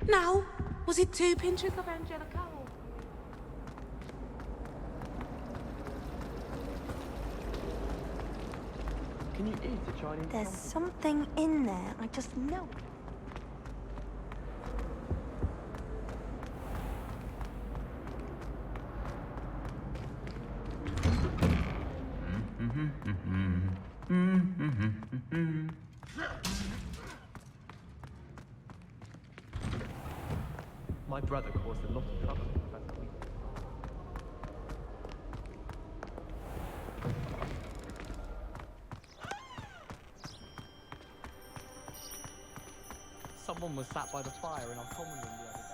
Now, was it 2 pinches of Angelica? Can you eat a Chinese? There's something in there, I just know. My brother caused a lot of trouble in Professor Week. Someone was sat by the fire in our common room the other day.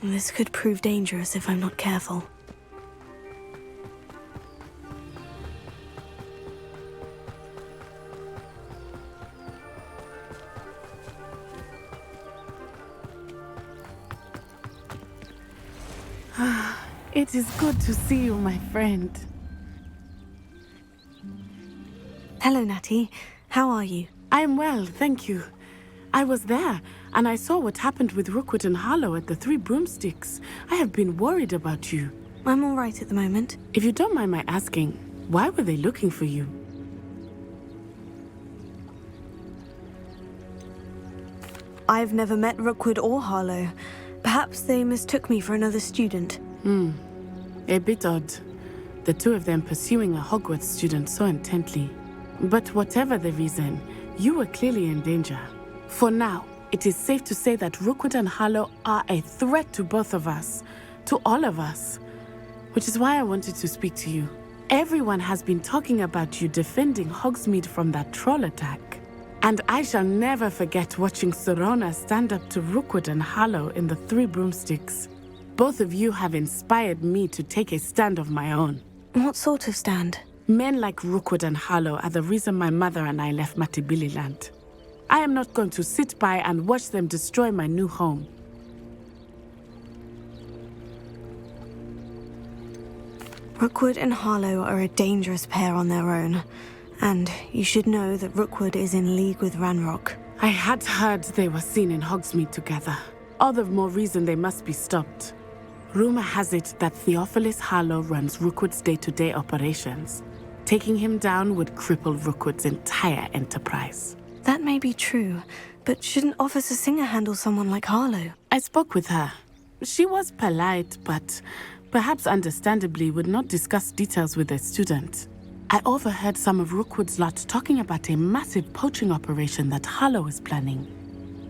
This could prove dangerous if I'm not careful. It is good to see you, my friend. Hello, Natty. How are you? I'm well, thank you. I was there, and I saw what happened with Rookwood and Harlow at the Three Broomsticks. I have been worried about you. I'm all right at the moment. If you don't mind my asking, why were they looking for you? I've never met Rookwood or Harlow. Perhaps they mistook me for another student. A bit odd. The two of them pursuing a Hogwarts student so intently. But whatever the reason, you were clearly in danger. For now, it is safe to say that Rookwood and Harlow are a threat to both of us, to all of us. Which is why I wanted to speak to you. Everyone has been talking about you defending Hogsmeade from that troll attack. And I shall never forget watching Sorona stand up to Rookwood and Harlow in the Three Broomsticks. Both of you have inspired me to take a stand of my own. What sort of stand? Men like Rookwood and Harlow are the reason my mother and I left Matabeleland. I am not going to sit by and watch them destroy my new home. Rookwood and Harlow are a dangerous pair on their own. And you should know that Rookwood is in league with Ranrock. I had heard they were seen in Hogsmeade together. All the more reason they must be stopped. Rumor has it that Theophilus Harlow runs Rookwood's day-to-day operations. Taking him down would cripple Rookwood's entire enterprise. That may be true, but shouldn't Officer Singer handle someone like Harlow? I spoke with her. She was polite, but perhaps understandably would not discuss details with a student. I overheard some of Rookwood's lot talking about a massive poaching operation that Harlow is planning.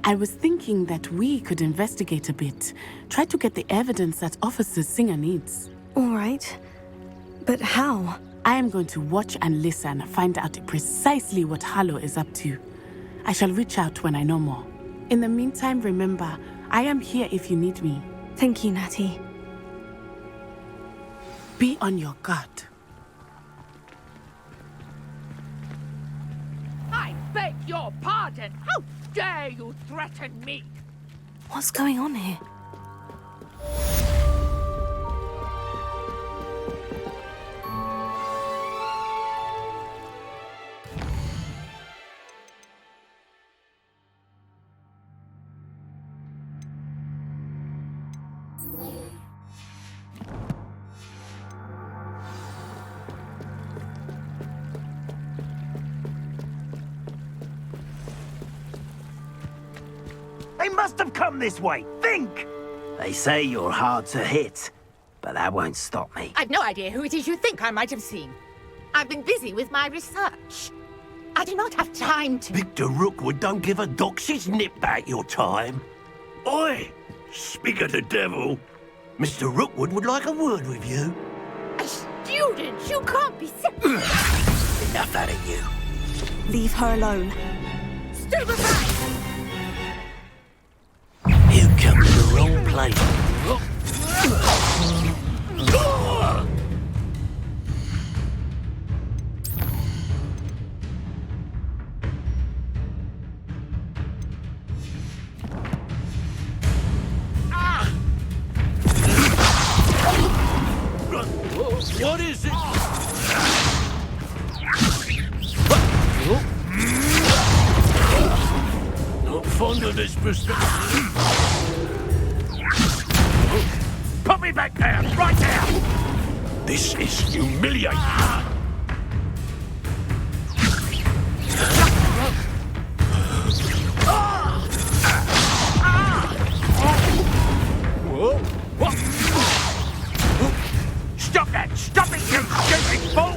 I was thinking that we could investigate a bit, try to get the evidence that Officer Singer needs. All right. But how? I am going to watch and listen, find out precisely what Harlow is up to. I shall reach out when I know more. In the meantime, remember, I am here if you need me. Thank you, Natty. Be on your guard. I beg your pardon! How dare you threaten me? What's going on here? They must have come this way. Think! They say you're hard to hit, but that won't stop me. I've no idea who it is you think I might have seen. I've been busy with my research. I do not have time to... Victor Rookwood don't give a doxy's nip back your time. Oi! Speak of the devil. Mr. Rookwood would like a word with you. A student? You can't be serious. Enough out of you. Leave her alone. Stand aside! You come to the wrong place. What is it? Not fond of this perspective. Put me back there, right there! This is humiliating. What? Stop that! Stop it, you stupid fool!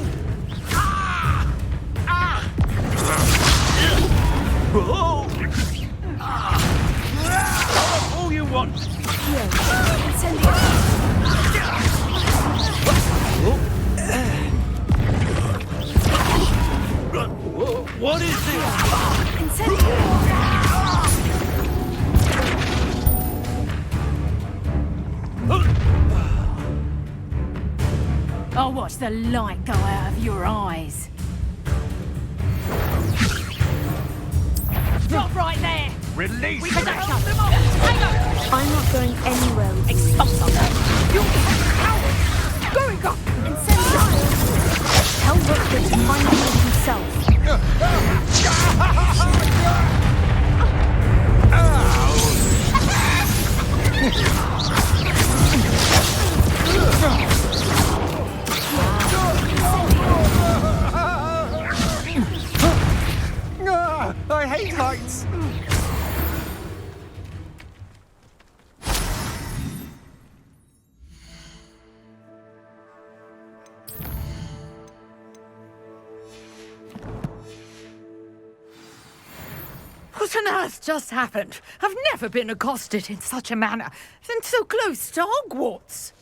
All you want. What is this? I'll watch the light go out of your eyes. Stop right there! Release We me! can help them off! Hang on! I'm not going anywhere with you. Expulso! You coward! Going up! Tell Rookwood to find me himself. I hate heights! What on earth just happened? I've never been accosted in such a manner, and so close to Hogwarts.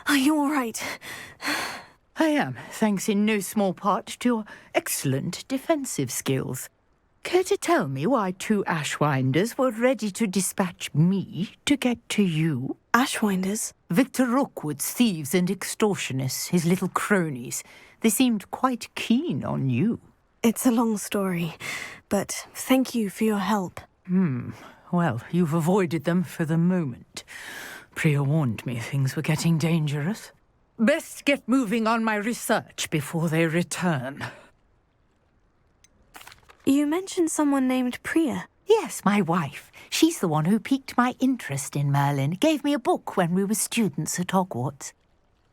Are you all right? I am, thanks in no small part to your excellent defensive skills. Care to tell me why two Ashwinders were ready to dispatch me to get to you? Ashwinders? Victor Rookwood's thieves and extortionists, his little cronies. They seemed quite keen on you. It's a long story, but thank you for your help. Well, you've avoided them for the moment. Priya warned me things were getting dangerous. Best get moving on my research before they return. You mentioned someone named Priya. Yes, my wife. She's the one who piqued my interest in Merlin, gave me a book when we were students at Hogwarts.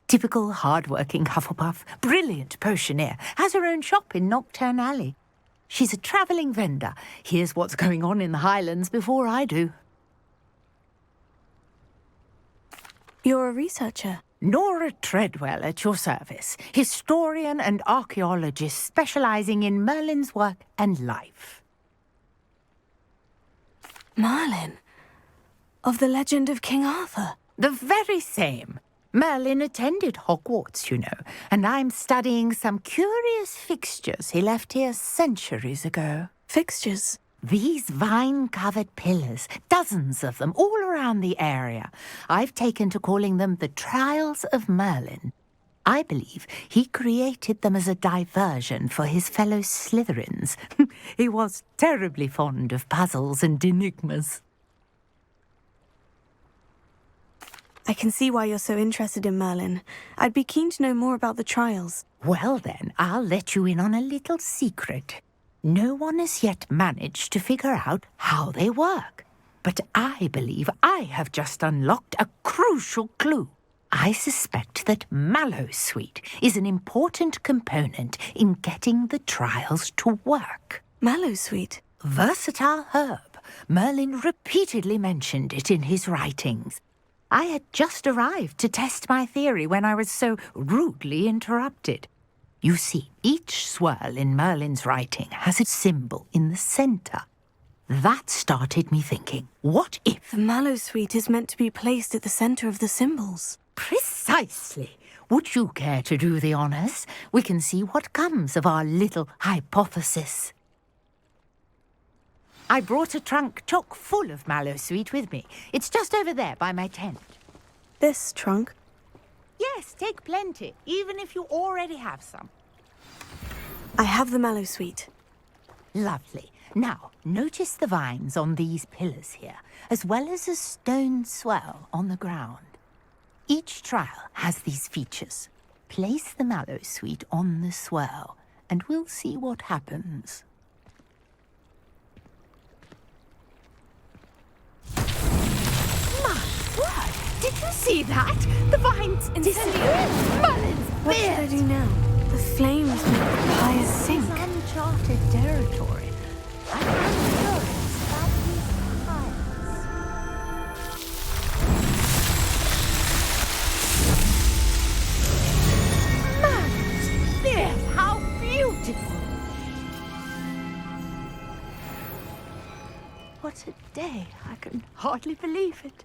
Typical hard-working Hufflepuff, brilliant potioneer, has her own shop in Nocturne Alley. She's a travelling vendor. Hears what's going on in the Highlands before I do. You're a researcher. Nora Treadwell at your service, historian and archaeologist specialising in Merlin's work and life. Merlin? Of the legend of King Arthur? The very same. Merlin attended Hogwarts, you know, and I'm studying some curious fixtures he left here centuries ago. Fixtures? These vine-covered pillars, dozens of them, all around the area. I've taken to calling them the Trials of Merlin. I believe he created them as a diversion for his fellow Slytherins. He was terribly fond of puzzles and enigmas. I can see why you're so interested in Merlin. I'd be keen to know more about the trials. Well then, I'll let you in on a little secret. No one has yet managed to figure out how they work. But I believe I have just unlocked a crucial clue. I suspect that Mallowsweet is an important component in getting the trials to work. Mallowsweet? Versatile herb. Merlin repeatedly mentioned it in his writings. I had just arrived to test my theory when I was so rudely interrupted. You see, each swirl in Merlin's writing has a symbol in the centre. That started me thinking, what if... The Mallowsweet is meant to be placed at the centre of the symbols. Precisely. Would you care to do the honours? We can see what comes of our little hypothesis. I brought a trunk chock full of Mallowsweet with me. It's just over there by my tent. This trunk? Yes, take plenty, even if you already have some. I have the Mallowsweet. Lovely. Now, notice the vines on these pillars here, as well as a stone swell on the ground. Each trial has these features. Place the Mallowsweet on the swirl, and we'll see what happens. My word! Did you see that? The vines disappeared! Merlin's What should I do now? The flames make the pyre sink. It's uncharted territory. I'm curious about these pines. Merlin's Spears! How beautiful! What a day. I can hardly believe it.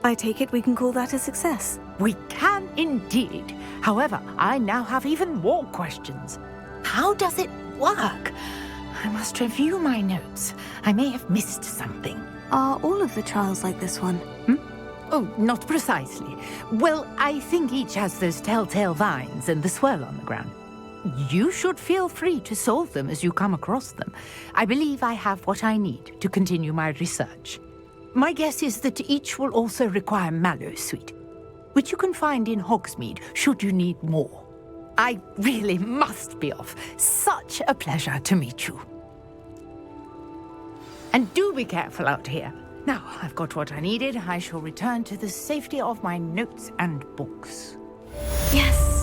I take it we can call that a success. We can indeed. However, I now have even more questions. How does it work? I must review my notes. I may have missed something. Are all of the trials like this one? Oh, not precisely. Well, I think each has those telltale vines and the swirl on the ground. You should feel free to solve them as you come across them. I believe I have what I need to continue my research. My guess is that each will also require Mallowsweet, which you can find in Hogsmeade should you need more. I really must be off. Such a pleasure to meet you. And do be careful out here. Now, I've got what I needed. I shall return to the safety of my notes and books. Yes!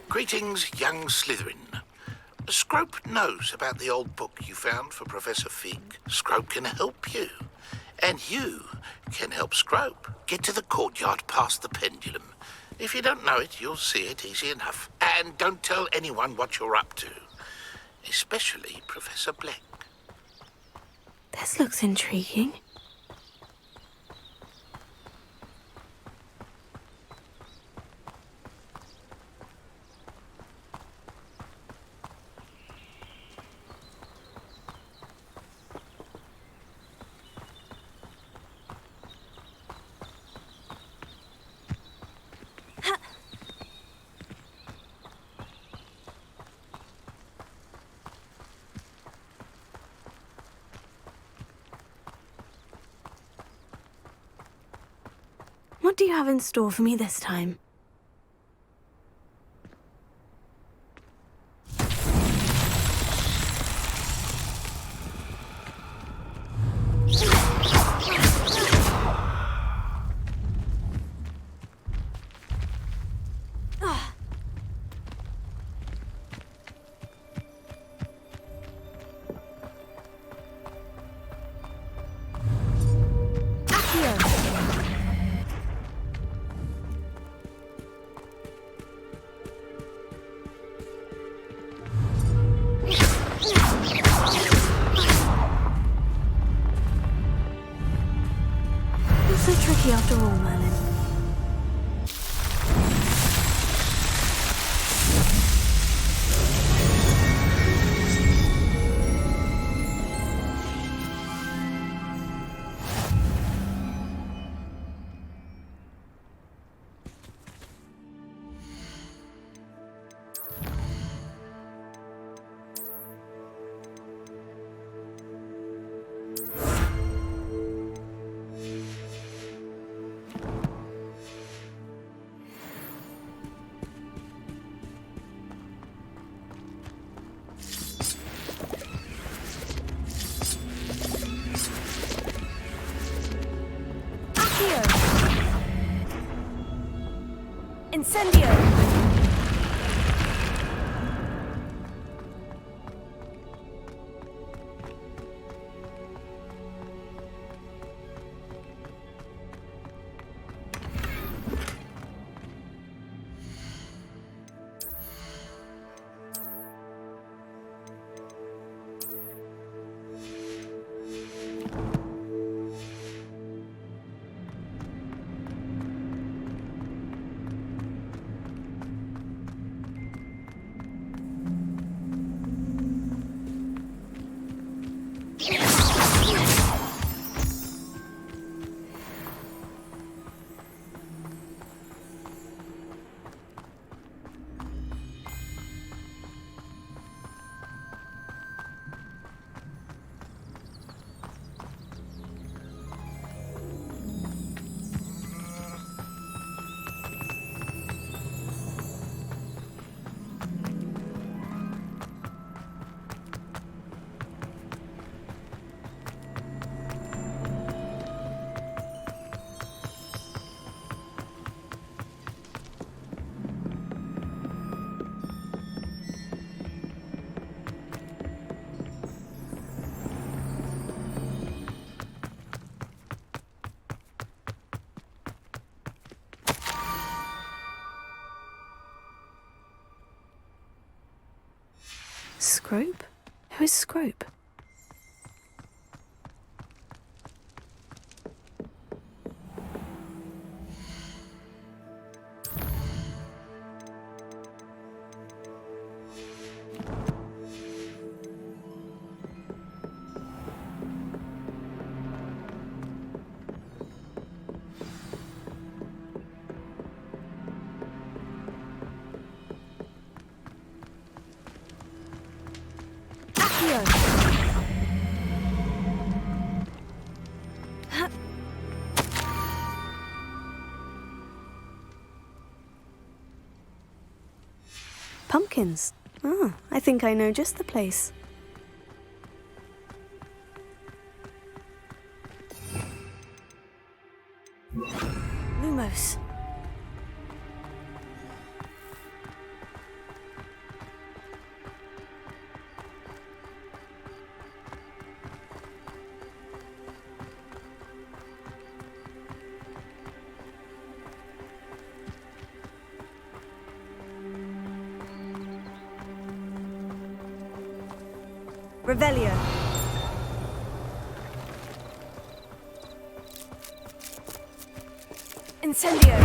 Greetings, young Slytherin. Scrope knows about the old book you found for Professor Fig. Scrope can help you. And you can help Scrope. Get to the courtyard past the pendulum. If you don't know it, you'll see it easy enough. And don't tell anyone what you're up to. Especially Professor Black. This looks intriguing. What do you have in store for me this time? So tricky after all, Merlin. Incendio! Scrope? Who is Scrope? Pumpkins. Ah, I think I know just the place. Lumos. Revelio. Incendio.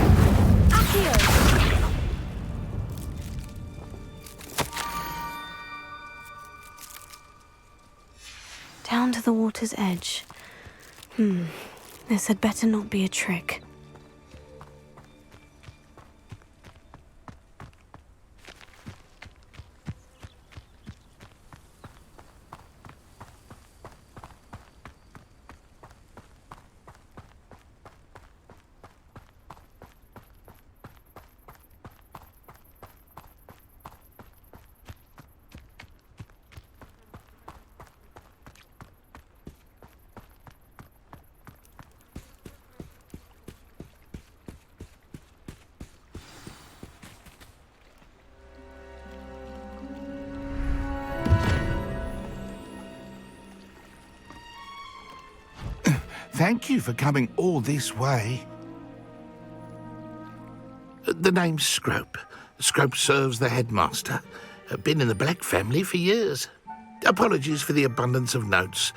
Accio. Down to the water's edge. This had better not be a trick. Thank you for coming all this way. The name's Scrope. Scrope serves the headmaster. Been in the Black family for years. Apologies for the abundance of notes.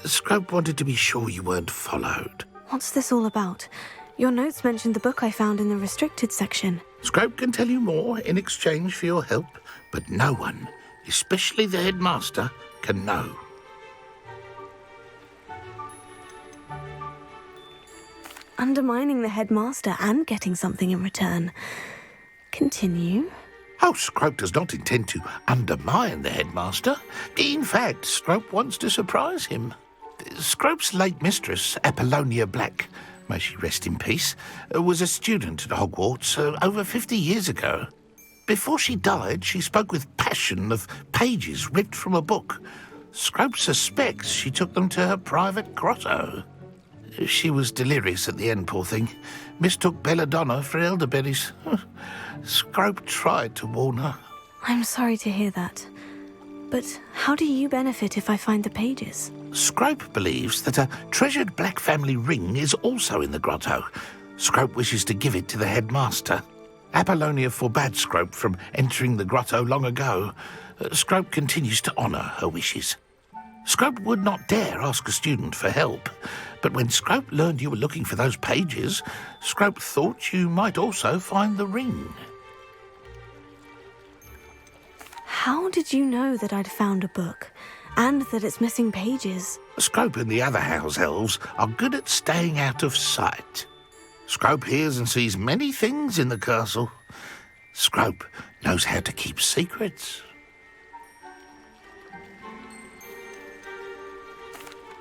Scrope wanted to be sure you weren't followed. What's this all about? Your notes mentioned the book I found in the restricted section. Scrope can tell you more in exchange for your help, but no one, especially the headmaster, can know. Undermining the headmaster and getting something in return. Continue. Oh, Scrope does not intend to undermine the headmaster. In fact, Scrope wants to surprise him. Scrope's late mistress, Apollonia Black, may she rest in peace, was a student at Hogwarts over 50 years ago. Before she died, she spoke with passion of pages ripped from a book. Scrope suspects she took them to her private grotto. She was delirious at the end, poor thing. Mistook belladonna for elderberries. Scrope tried to warn her. I'm sorry to hear that. But how do you benefit if I find the pages? Scrope believes that a treasured Black family ring is also in the grotto. Scrope wishes to give it to the headmaster. Apollonia forbade Scrope from entering the grotto long ago. Scrope continues to honour her wishes. Scrope would not dare ask a student for help, but when Scrope learned you were looking for those pages, Scrope thought you might also find the ring. How did you know that I'd found a book, and that it's missing pages? Scrope and the other house elves are good at staying out of sight. Scrope hears and sees many things in the castle. Scrope knows how to keep secrets.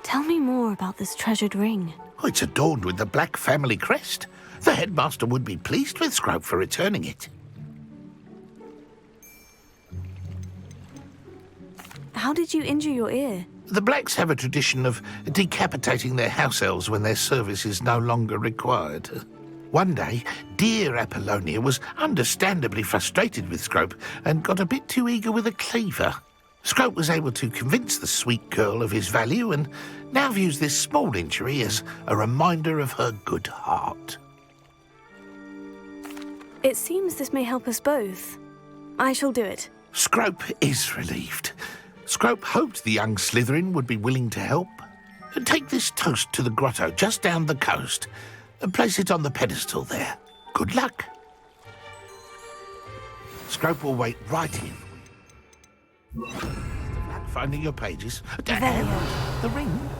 Tell me more about this treasured ring. Oh, it's adorned with the Black family crest. The headmaster would be pleased with Scrope for returning it. How did you injure your ear? The Blacks have a tradition of decapitating their house elves when their service is no longer required. One day, dear Apollonia was understandably frustrated with Scrope and got a bit too eager with a cleaver. Scrope was able to convince the sweet girl of his value and now views this small injury as a reminder of her good heart. It seems this may help us both. I shall do it. Scrope is relieved. Scrope hoped the young Slytherin would be willing to help. Take this toast to the grotto just down the coast and place it on the pedestal there. Good luck. Scrope will wait right here. Finding your pages. Damn, the ring.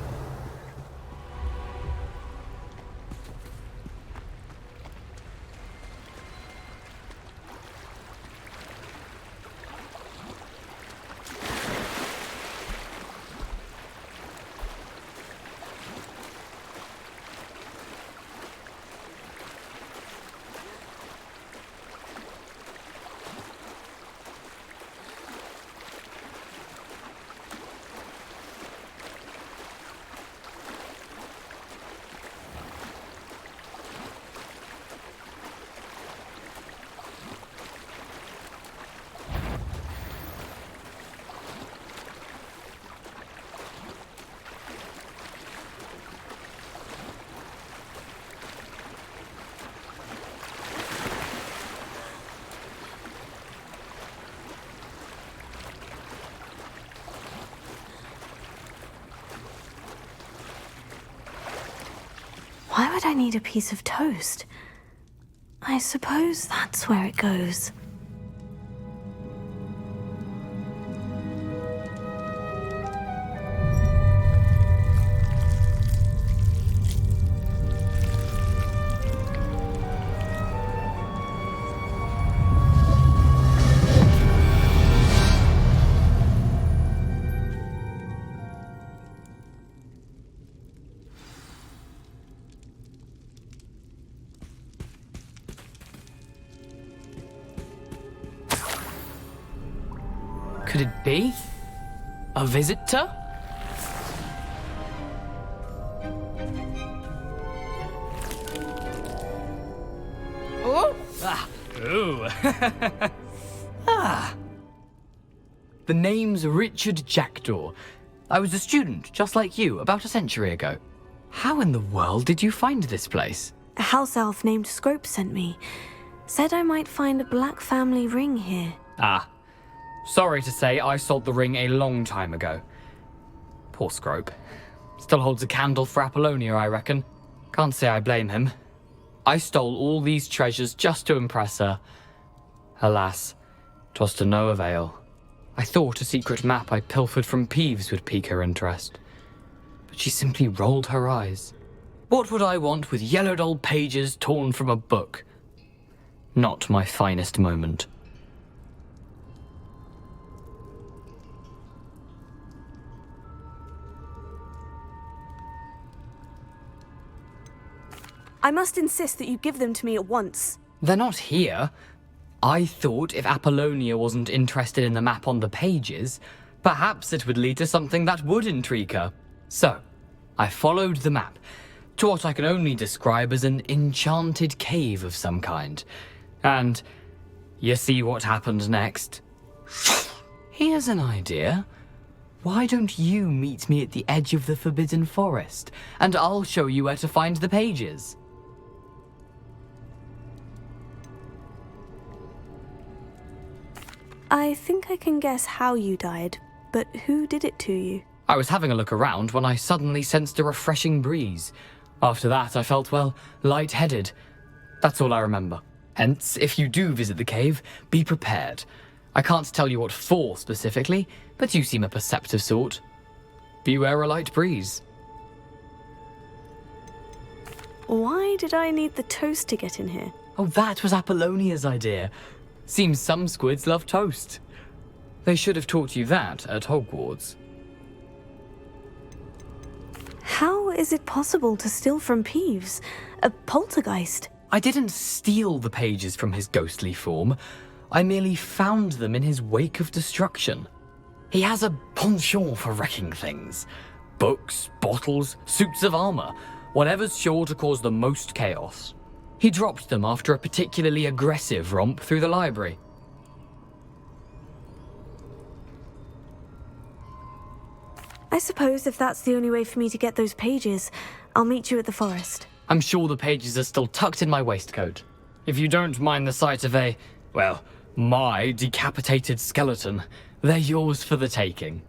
Why would I need a piece of toast? I suppose that's where it goes. Could it be? A visitor? Oh! Ah! Ooh! Ah! The name's Richard Jackdaw. I was a student, just like you, about a century ago. How in the world did you find this place? A house elf named Scrope sent me. Said I might find a black family ring here. Ah. Sorry to say, I sold the ring a long time ago. Poor Scrope. Still holds a candle for Apollonia, I reckon. Can't say I blame him. I stole all these treasures just to impress her. Alas, 'twas to no avail. I thought a secret map I pilfered from Peeves would pique her interest. But she simply rolled her eyes. What would I want with yellowed old pages torn from a book? Not my finest moment. I must insist that you give them to me at once. They're not here. I thought if Apollonia wasn't interested in the map on the pages, perhaps it would lead to something that would intrigue her. So, I followed the map to what I can only describe as an enchanted cave of some kind. And you see what happened next? Here's an idea. Why don't you meet me at the edge of the Forbidden Forest, and I'll show you where to find the pages? I think I can guess how you died, but who did it to you? I was having a look around when I suddenly sensed a refreshing breeze. After that, I felt, well, lightheaded. That's all I remember. Hence, if you do visit the cave, be prepared. I can't tell you what for specifically, but you seem a perceptive sort. Beware a light breeze. Why did I need the toast to get in here? Oh, that was Apollonia's idea. Seems some squids love toast. They should have taught you that at Hogwarts. How is it possible to steal from Peeves? A poltergeist? I didn't steal the pages from his ghostly form. I merely found them in his wake of destruction. He has a penchant for wrecking things. Books, bottles, suits of armor, whatever's sure to cause the most chaos. He dropped them after a particularly aggressive romp through the library. I suppose if that's the only way for me to get those pages, I'll meet you at the forest. I'm sure the pages are still tucked in my waistcoat. If you don't mind the sight of my decapitated skeleton, they're yours for the taking.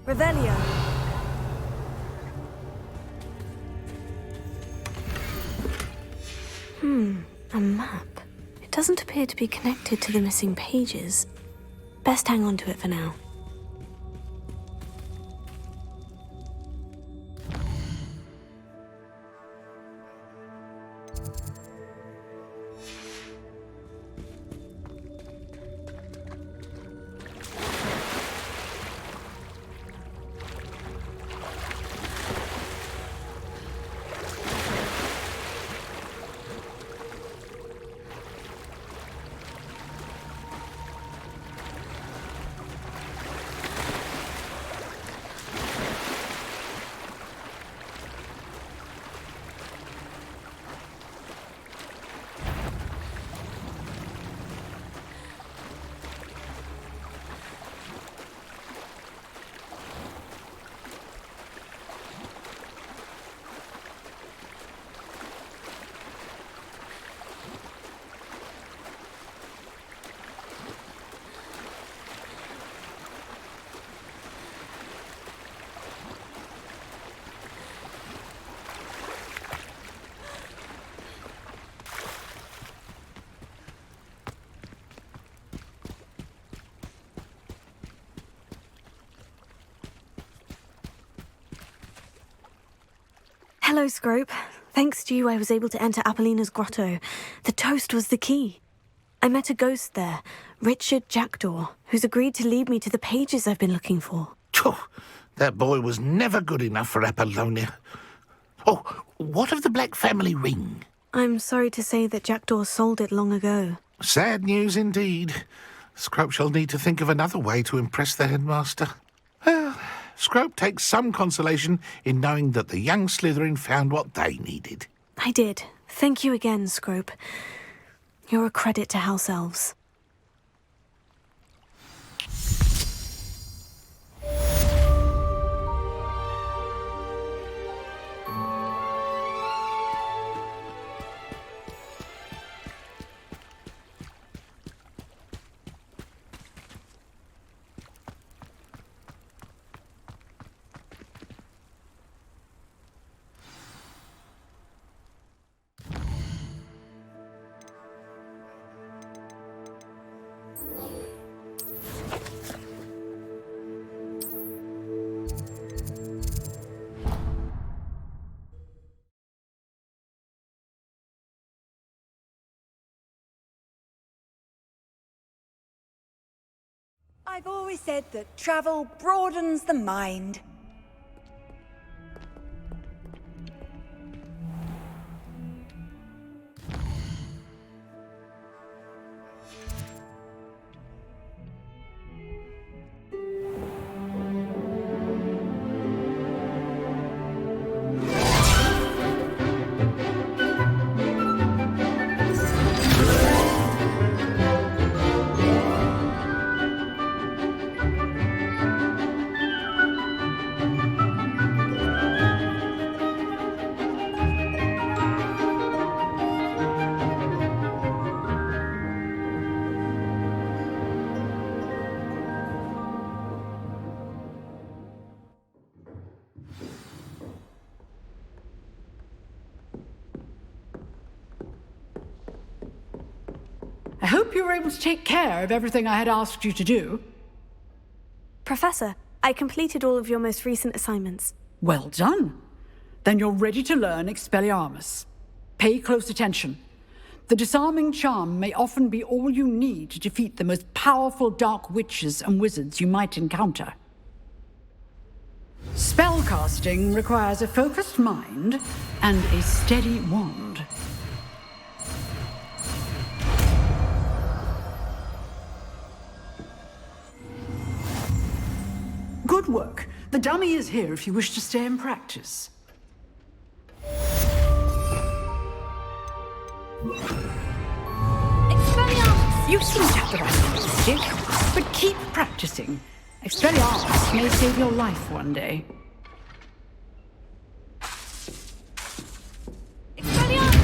Revelio. A map. It doesn't appear to be connected to the missing pages. Best hang on to it for now. Hello, Scrope. Thanks to you, I was able to enter Apollina's grotto. The toast was the key. I met a ghost there, Richard Jackdaw, who's agreed to lead me to the pages I've been looking for. Phew, that boy was never good enough for Apollonia. Oh, what of the Black family ring? I'm sorry to say that Jackdaw sold it long ago. Sad news indeed. Scrope shall need to think of another way to impress the headmaster. Well, Scrope takes some consolation in knowing that the young Slytherin found what they needed. I did. Thank you again, Scrope. You're a credit to House Elves. I've always said that travel broadens the mind. I hope you were able to take care of everything I had asked you to do. Professor, I completed all of your most recent assignments. Well done. Then you're ready to learn Expelliarmus. Pay close attention. The disarming charm may often be all you need to defeat the most powerful dark witches and wizards you might encounter. Spellcasting requires a focused mind and a steady wand. Good work. The dummy is here if you wish to stay and practice. Expelliarmus! You seem to have the right capacity, but keep practicing. Expelliarmus may save your life one day. Expelliarmus!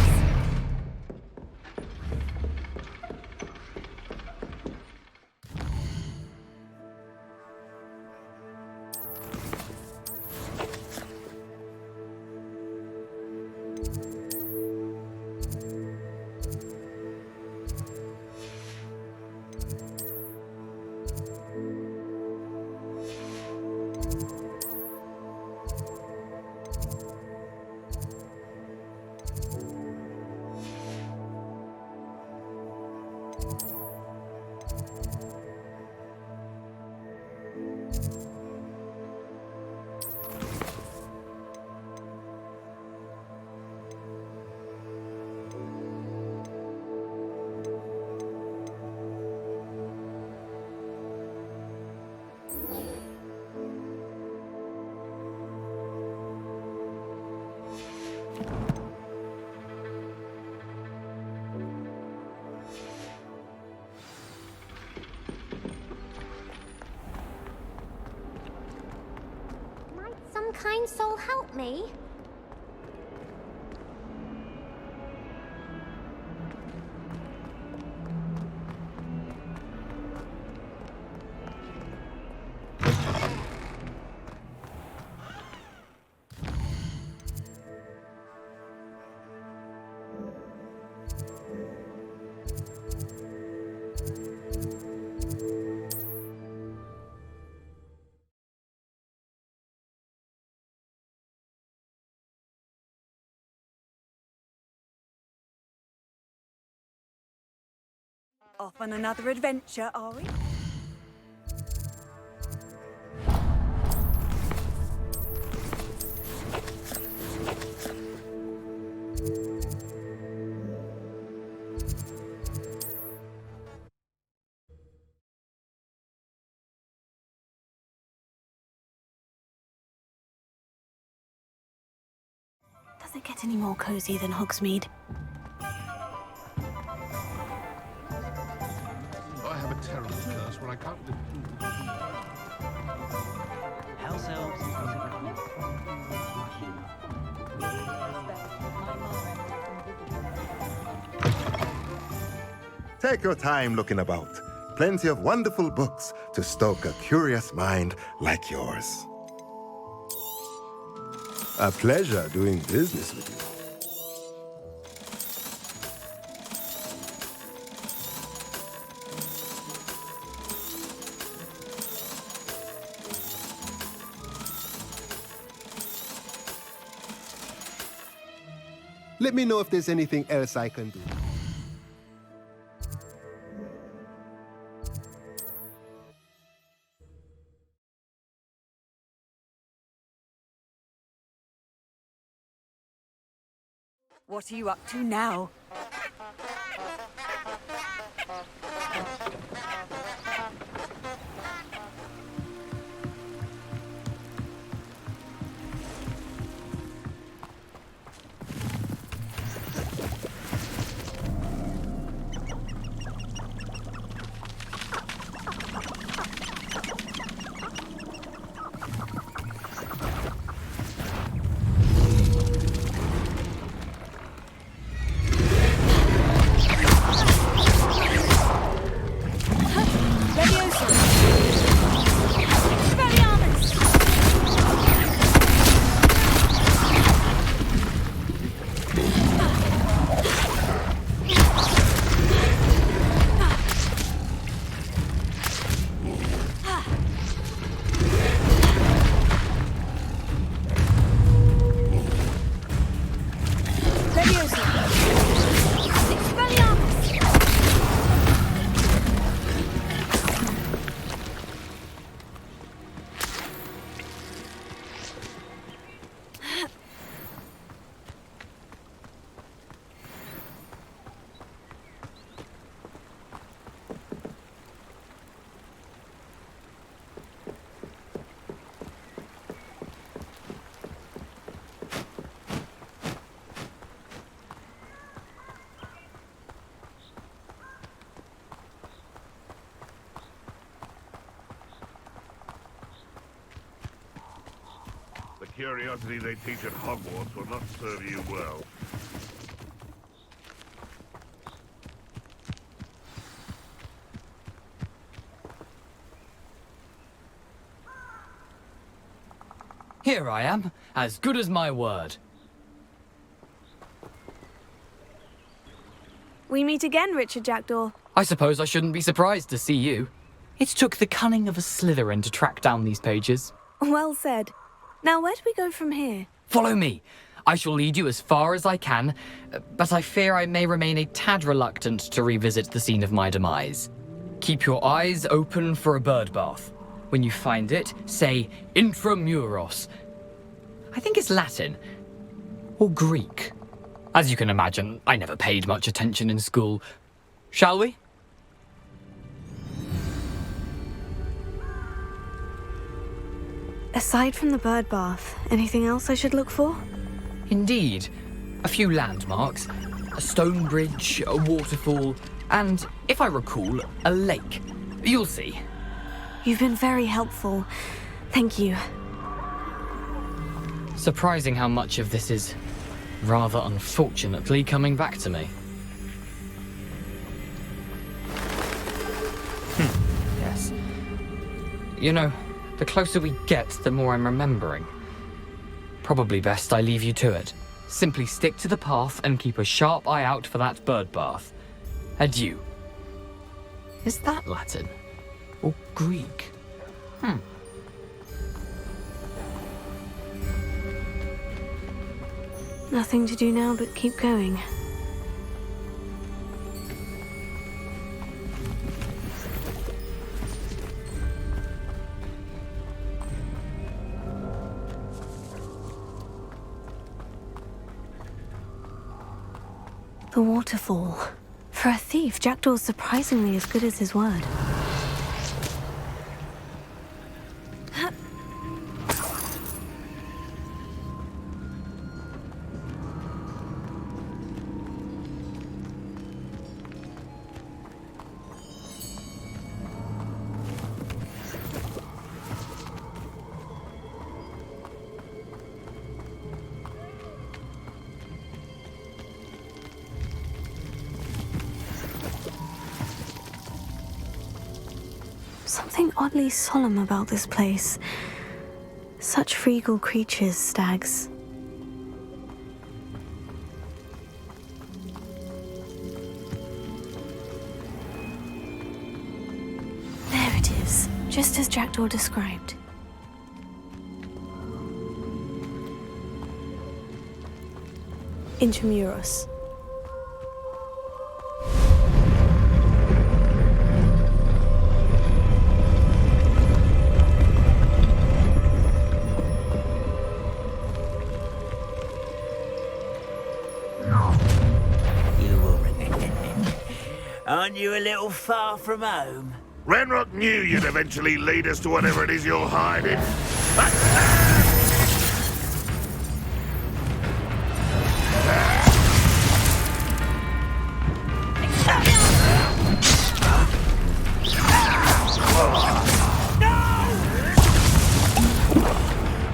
Some kind soul help me? Off on another adventure, are we? Does it get any more cozy than Hogsmeade? I have a terrible curse where I can't live. House elves. Take your time looking about. Plenty of wonderful books to stoke a curious mind like yours. A pleasure doing business with you. Let me know if there's anything else I can do. What are you up to now? The curiosity they teach at Hogwarts will not serve you well. Here I am, as good as my word. We meet again, Richard Jackdaw. I suppose I shouldn't be surprised to see you. It took the cunning of a Slytherin to track down these pages. Well said. Now, where do we go from here? Follow me. I shall lead you as far as I can, but I fear I may remain a tad reluctant to revisit the scene of my demise. Keep your eyes open for a bird bath. When you find it, say intramuros. I think it's Latin. Or Greek. As you can imagine, I never paid much attention in school. Shall we? Aside from the bird bath, anything else I should look for? Indeed. A few landmarks, a stone bridge, a waterfall, and, if I recall, a lake. You'll see. You've been very helpful. Thank you. Surprising how much of this is, rather unfortunately, coming back to me. Yes. You know, the closer we get, the more I'm remembering. Probably best I leave you to it. Simply stick to the path and keep a sharp eye out for that bird bath. Adieu. Is that Latin? Or Greek? Nothing to do now but keep going. The waterfall. For a thief, Jackdaw's surprisingly as good as his word. Something oddly solemn about this place. Such regal creatures, stags. There it is, just as Jackdaw described. Intramuros. Aren't you a little far from home? Ranrock knew you'd eventually lead us to whatever it is you're hiding.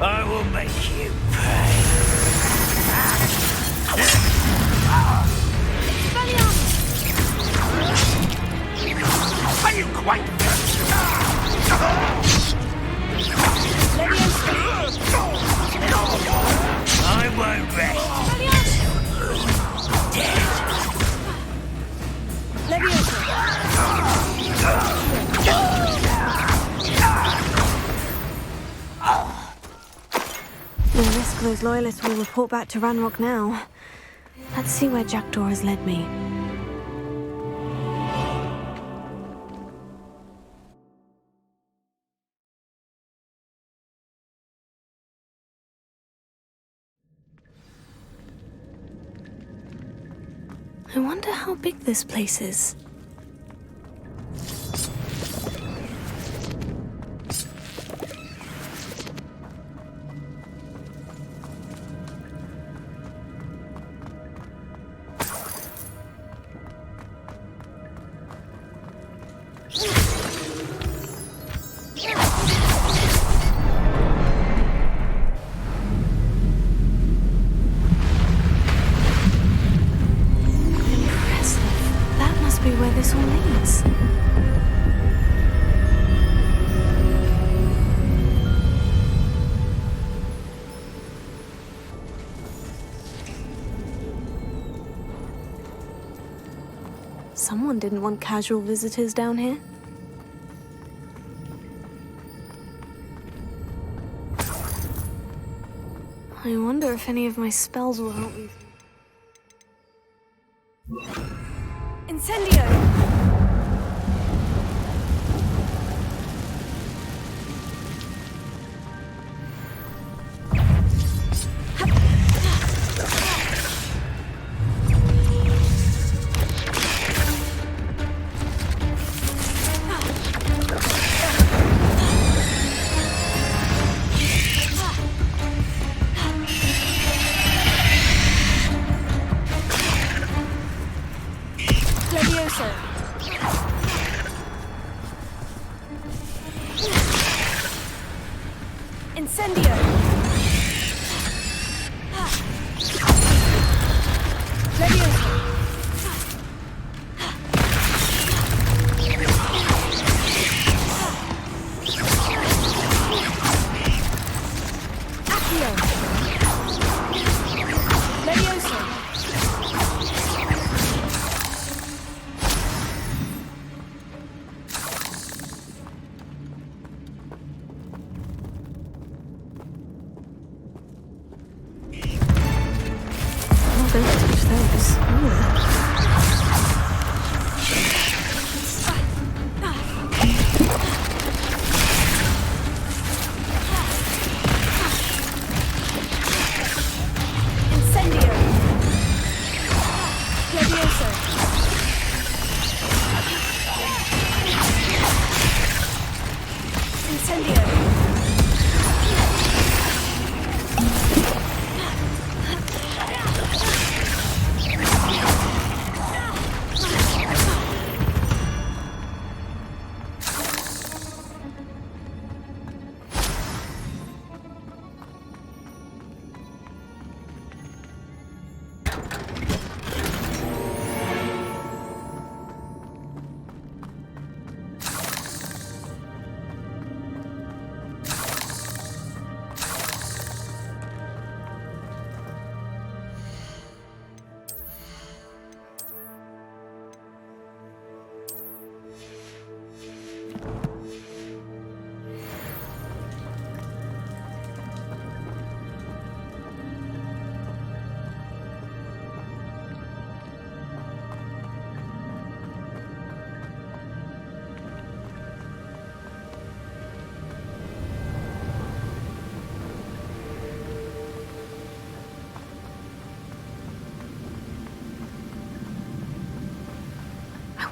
I will make you pay. Are you quite I won't rest. No risk those loyalists will report back to Ranrock now. Let's see where Jackdaw has led me. I wonder how big this place is. Where this all leads. Someone didn't want casual visitors down here. I wonder if any of my spells will help me. Incendio! Incendio! Leviosa! Accio! Leviosa! Don't touch those. Incendio! Leviosa! Incendio!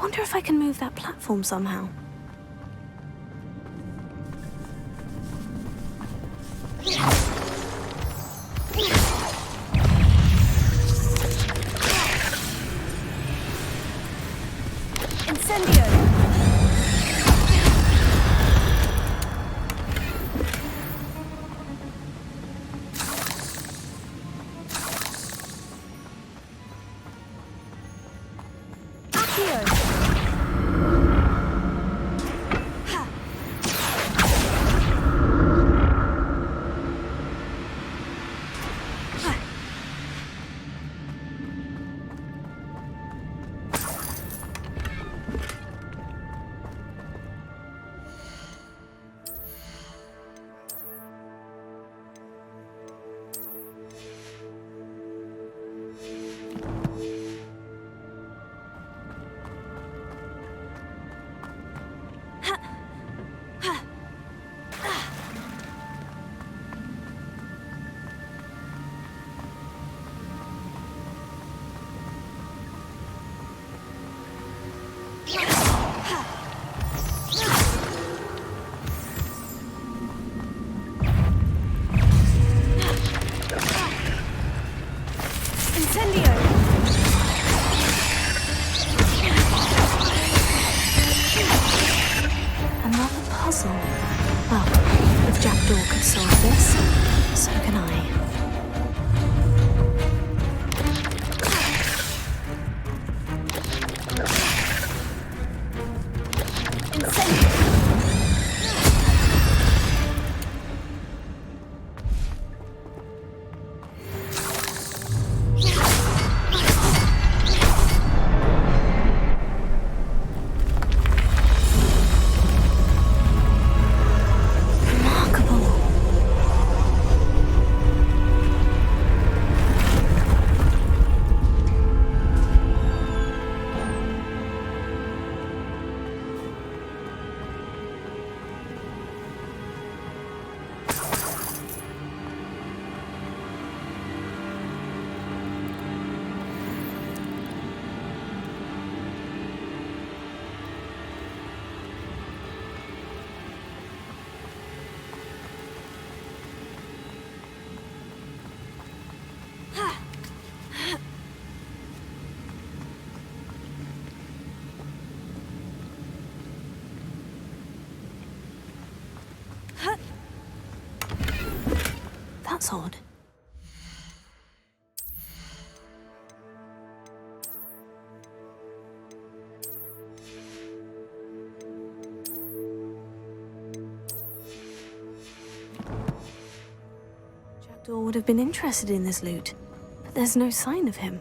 wonder if I can move that platform somehow. Incendio! Another puzzle. Well, if Jackdaw could solve this, so can I. That's odd. Jackdaw would have been interested in this loot, but there's no sign of him.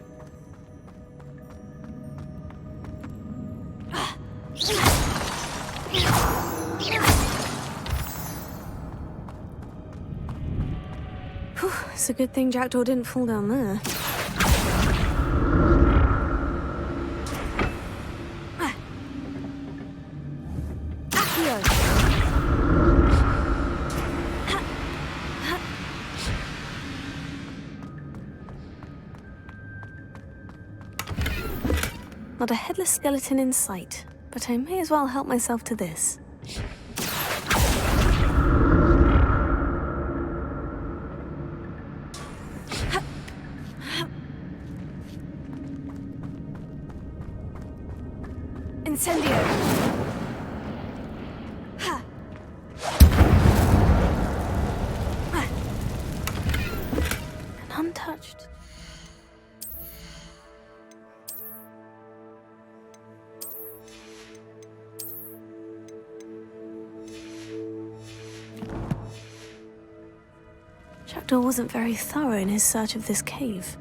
It's a good thing Jackdaw didn't fall down there. Not a headless skeleton in sight, but I may as well help myself to this. Incendio! And untouched. Jackdaw wasn't very thorough in his search of this cave.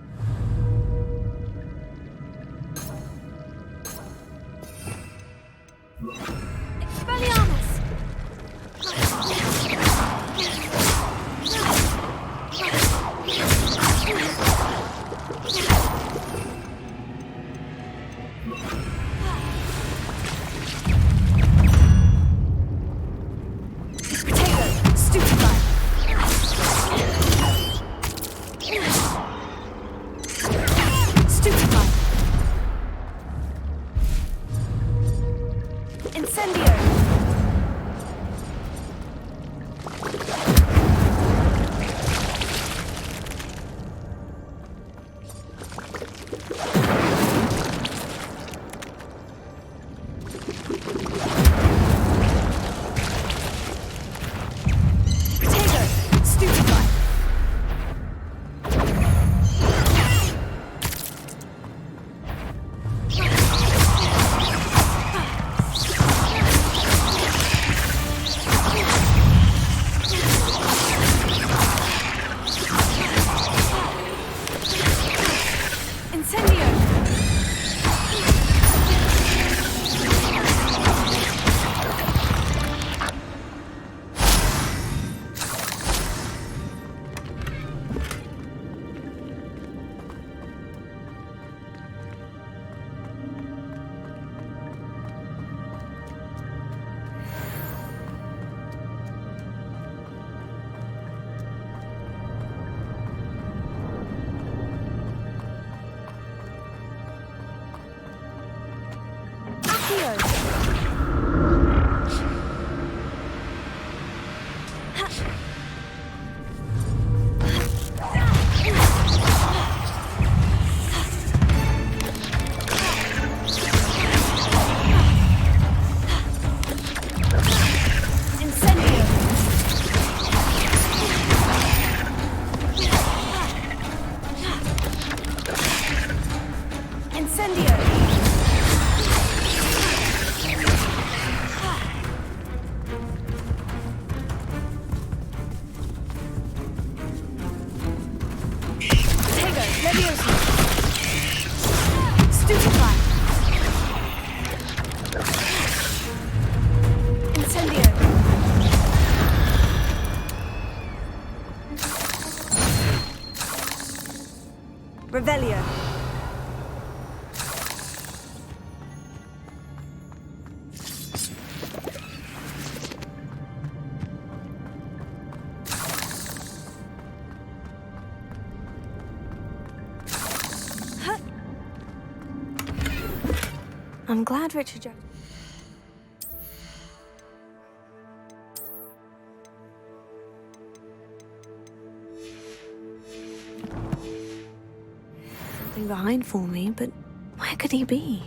Incendio! Tego, Leviosa! Stupefy! Incendio! Revelio! I'm glad Richard Jackdaw. Something behind for me, but where could he be?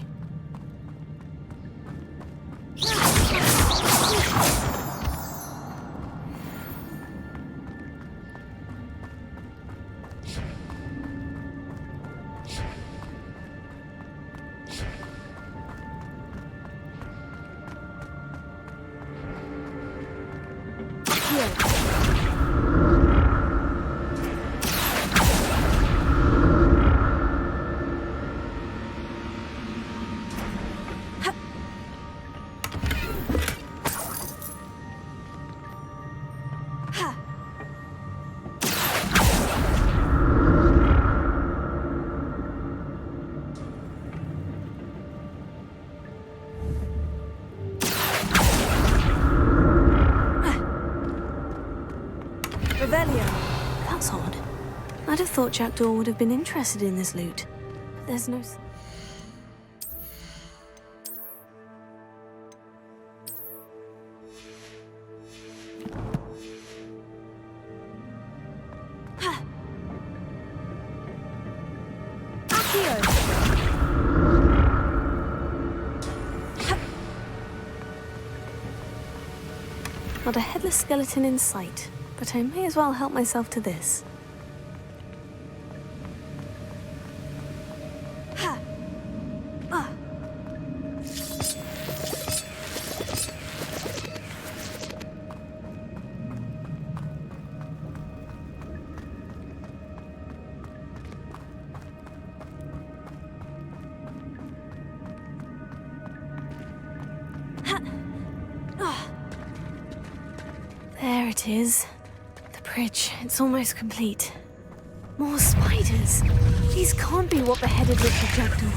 That's odd. I'd have thought Jackdaw would have been interested in this loot. But there's no... Not a headless skeleton in sight, but I may as well help myself to this. There it is. The bridge. It's almost complete. More spiders. These can't be what beheaded Richard Jackdaw.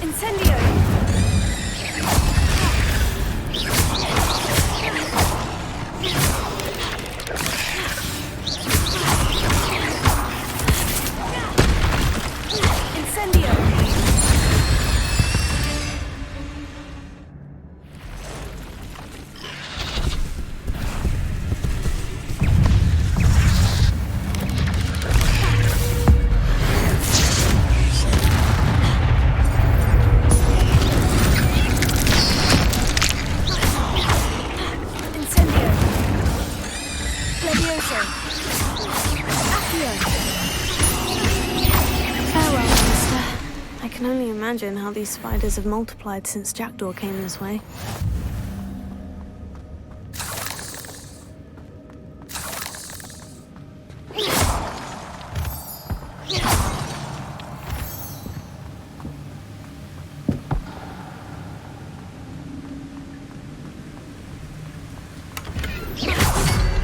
Incendio! Imagine how these spiders have multiplied since Jackdaw came this way.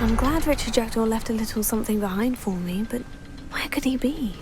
I'm glad Richard Jackdaw left a little something behind for me, but where could he be?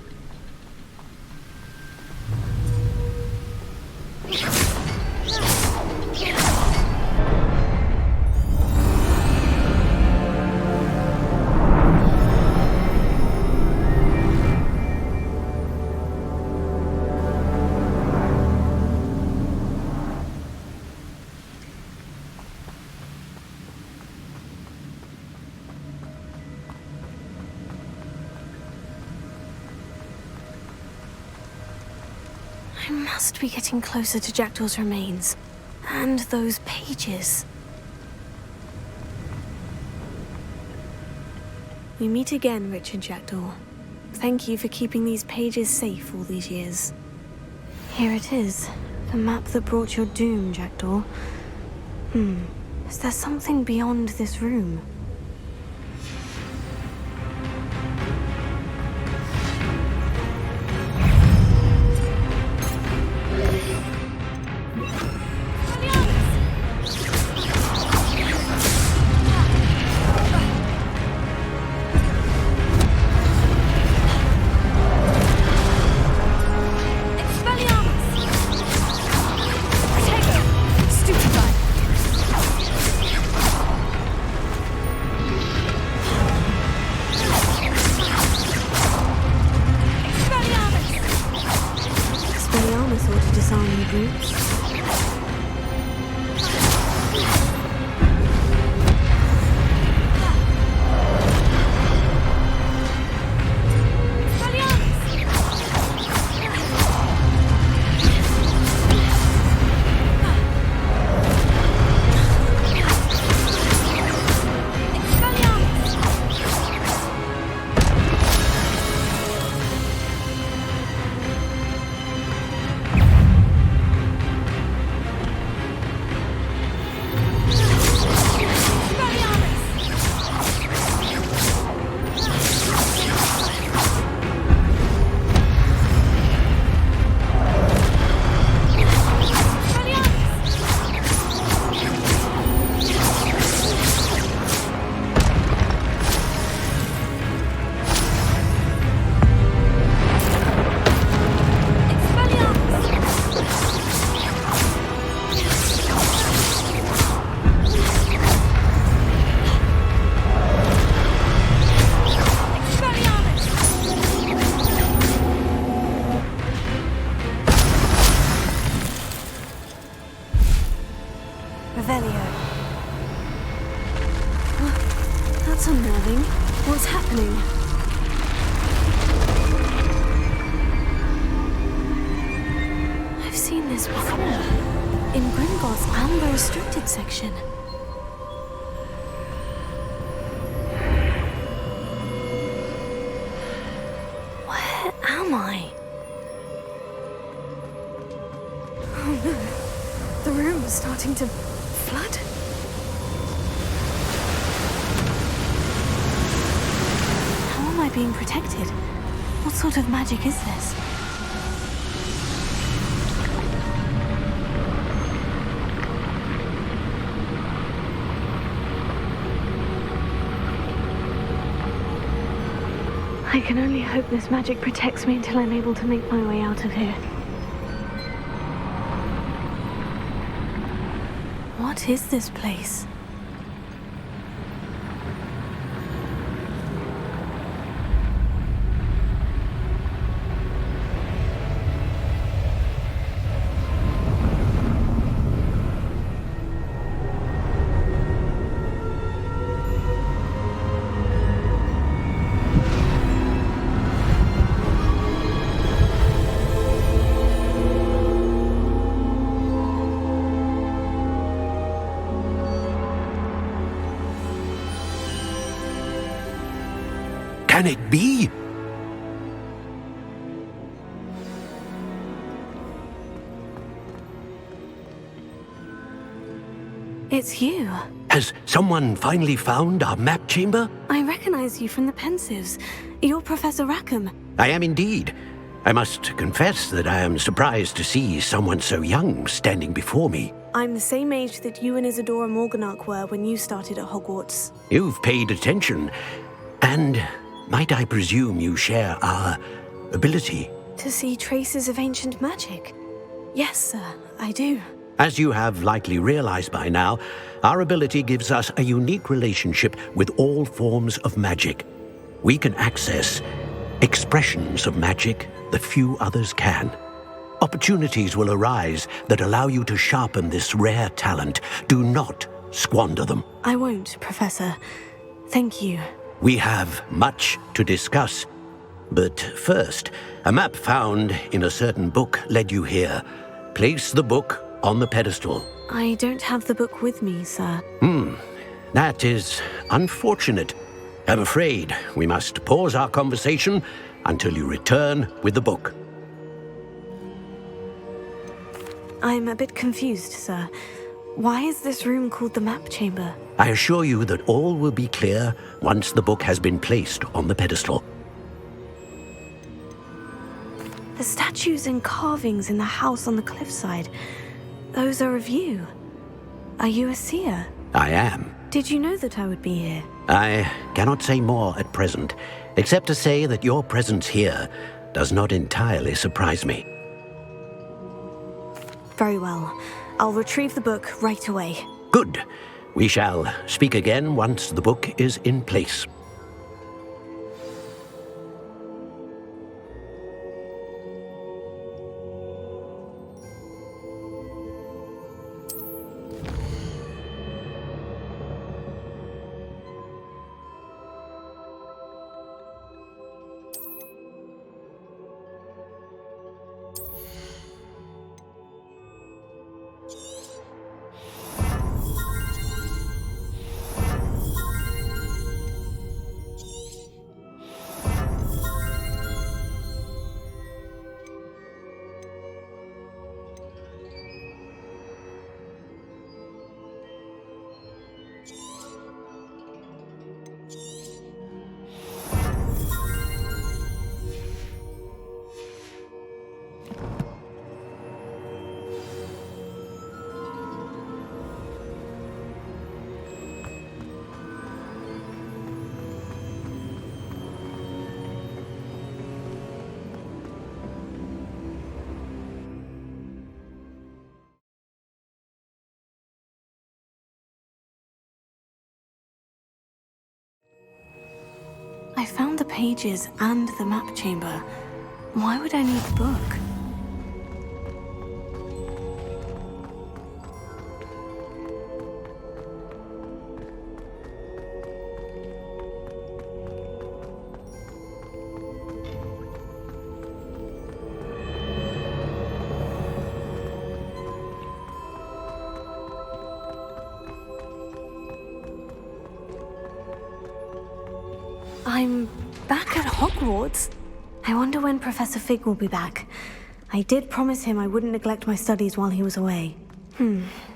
I must be getting closer to Jackdaw's remains. And those pages. We meet again, Richard Jackdaw. thank you for keeping these pages safe all these years. Here it is. The map that brought your doom, Jackdaw. Is there something beyond this room? That's unnerving. What's happening? I've seen this before. In Gringotts Amber Restricted section. Where am I? Oh no. The room is starting to flood. How am I being protected? What sort of magic is this? I can only hope this magic protects me until I'm able to make my way out of here. What is this place? Can it be? It's you. Has someone finally found our map chamber? I recognize you from the Pensives. You're Professor Rackham. I am indeed. I must confess that I am surprised to see someone so young standing before me. I'm the same age that you and Isadora Morganach were when you started at Hogwarts. You've paid attention, and might I presume you share our ability? To see traces of ancient magic? Yes, sir, I do. As you have likely realized by now, our ability gives us a unique relationship with all forms of magic. We can access expressions of magic that few others can. Opportunities will arise that allow you to sharpen this rare talent. Do not squander them. I won't, Professor. Thank you. We have much to discuss. But first, a map found in a certain book led you here. Place the book on the pedestal. I don't have the book with me, sir. That is unfortunate. I'm afraid we must pause our conversation until you return with the book. I'm a bit confused, sir. Why is this room called the map chamber? I assure you that all will be clear once the book has been placed on the pedestal. The statues and carvings in the house on the cliffside, those are of you. Are you a seer? I am. Did you know that I would be here? I cannot say more at present, except to say that your presence here does not entirely surprise me. Very well. I'll retrieve the book right away. Good. We shall speak again once the book is in place. I found the pages and the map chamber. Why would I need the book? I'm back at Hogwarts. I wonder when Professor Fig will be back. I did promise him I wouldn't neglect my studies while he was away.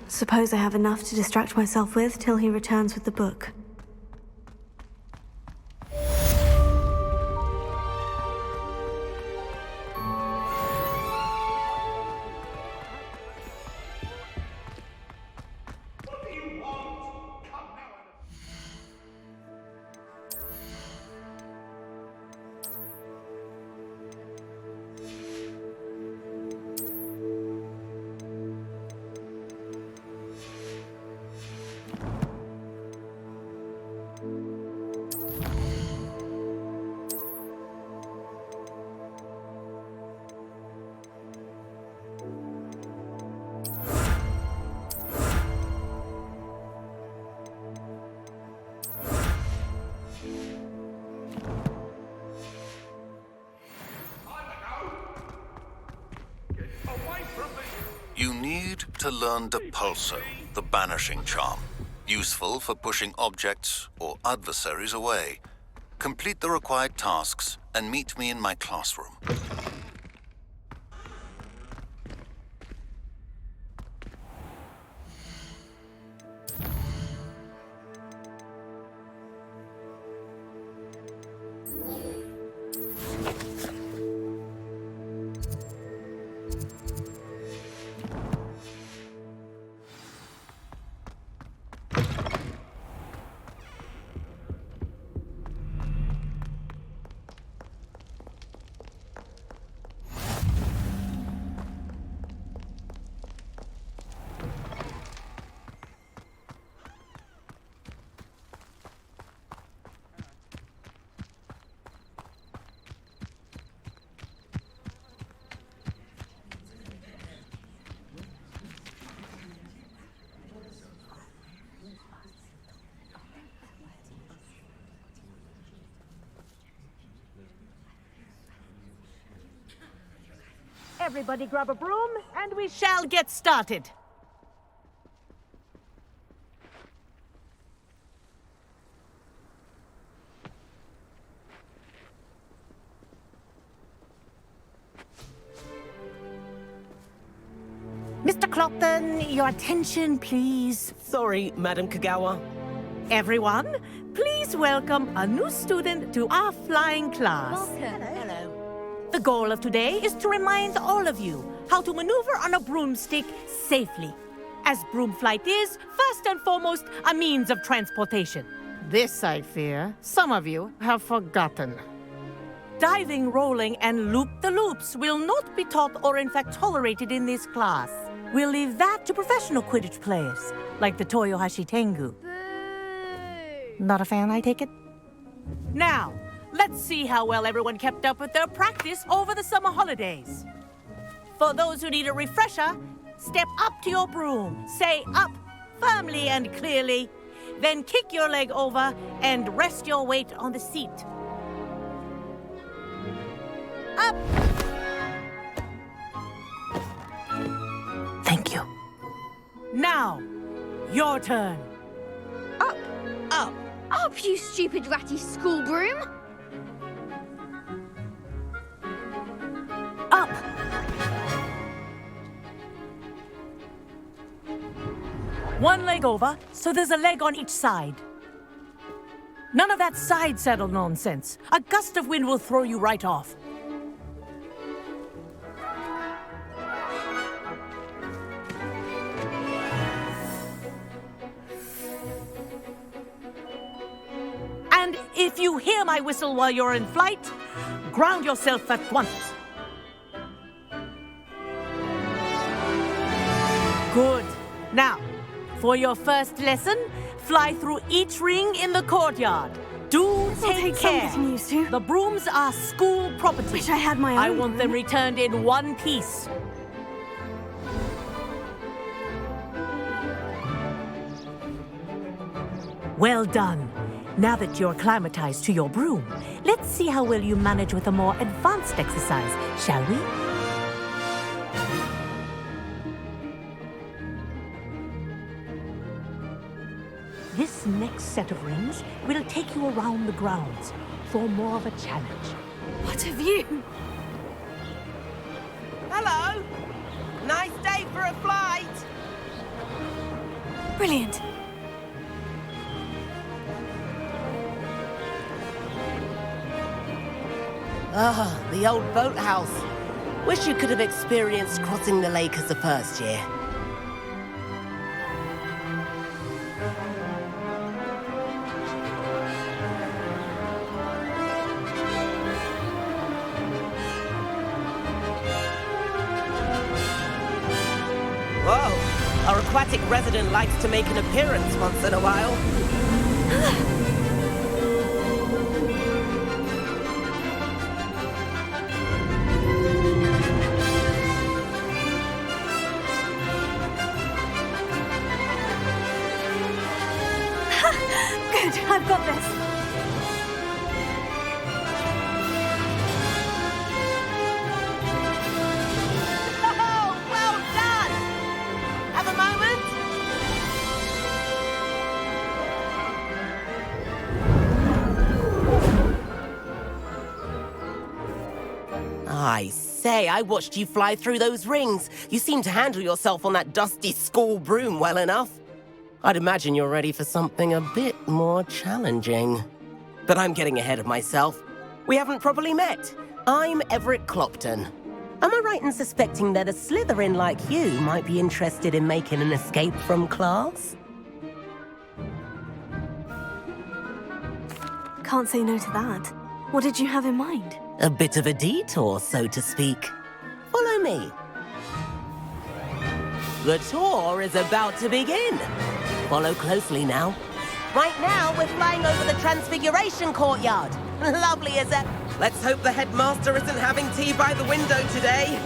Suppose I have enough to distract myself with till he returns with the book. You need to learn Depulso, the banishing charm. Useful for pushing objects or adversaries away. Complete the required tasks and meet me in my classroom. Everybody grab a broom, and we shall get started. Mr. Clopton, your attention, please. Sorry, Madam Kagawa. Everyone, please welcome a new student to our flying class. Welcome. Hello. The goal of today is to remind all of you how to maneuver on a broomstick safely, as broom flight is, first and foremost, a means of transportation. This, I fear, some of you have forgotten. Diving, rolling, and loop-the-loops will not be taught or in fact tolerated in this class. We'll leave that to professional Quidditch players, like the Toyohashi Tengu. Not a fan, I take it? Now, let's see how well everyone kept up with their practice over the summer holidays. For those who need a refresher, step up to your broom, say up firmly and clearly, then kick your leg over and rest your weight on the seat. Up! Thank you. Now, your turn. Up! Up! Up, you stupid ratty school broom! Up! One leg over, so there's a leg on each side. None of that side saddle nonsense. A gust of wind will throw you right off. And if you hear my whistle while you're in flight, ground yourself at once. Good. Now, for your first lesson, fly through each ring in the courtyard. Do take care. Some getting used to. The brooms are school property. Wish I had my own. I want them returned in one piece. Well done. Now that you're acclimatized to your broom, let's see how well you manage with a more advanced exercise, shall we? This next set of rings will take you around the grounds for more of a challenge. What a view! Hello! Nice day for a flight! Brilliant. Ah, the old boathouse. Wish you could have experienced crossing the lake as a first year. Whoa, our aquatic resident likes to make an appearance once in a while. Good, I've got this. Oh, well done! Have a moment? I say, I watched you fly through those rings. You seem to handle yourself on that dusty school broom well enough. I'd imagine you're ready for something a bit more challenging. But I'm getting ahead of myself. We haven't properly met. I'm Everett Clopton. Am I right in suspecting that a Slytherin like you might be interested in making an escape from class? Can't say no to that. What did you have in mind? A bit of a detour, so to speak. Follow me. The tour is about to begin. Follow closely now. Right now, we're flying over the Transfiguration Courtyard. Lovely as ever. Let's hope the headmaster isn't having tea by the window today.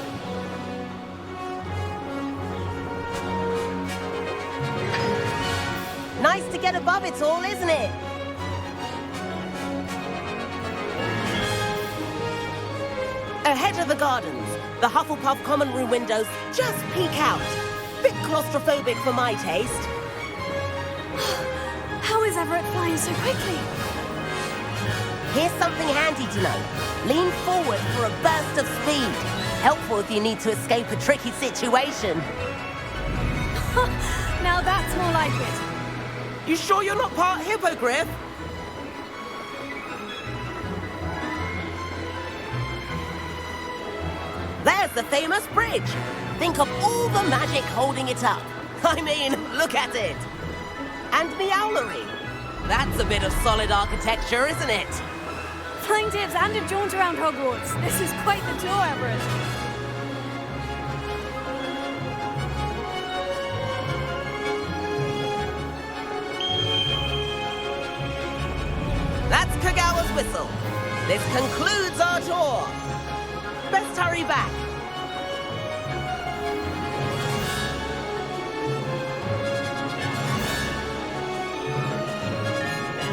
Nice to get above it all, isn't it? Ahead of the gardens, the Hufflepuff common room windows just peek out. Bit claustrophobic for my taste. How is Everett flying so quickly? Here's something handy to know. Lean forward for a burst of speed. Helpful if you need to escape a tricky situation. That's more like it. You sure you're not part hippogriff? There's the famous bridge. Think of all the magic holding it up. I mean, look at it. And the owlery. That's a bit of solid architecture, isn't it? Flying tips and a jaunt around Hogwarts. This is quite the tour, Everett. That's Kagawa's whistle. This concludes our tour. Best hurry back.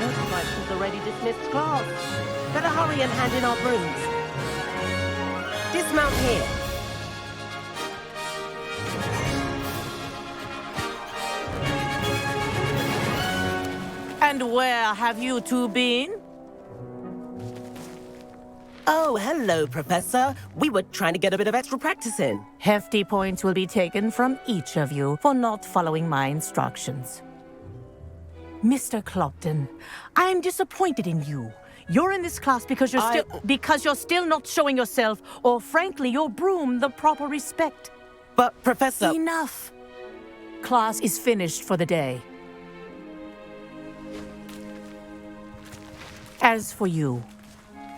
Looks like she's already dismissed class. Better hurry and hand in our brooms. Dismount here. And where have you two been? Oh, hello, Professor. We were trying to get a bit of extra practice in. Hefty points will be taken from each of you for not following my instructions. Mr. Clopton, I'm disappointed in you. You're in this class because you're still not showing yourself, or frankly, your broom the proper respect. But, Professor... Enough. Class is finished for the day. As for you,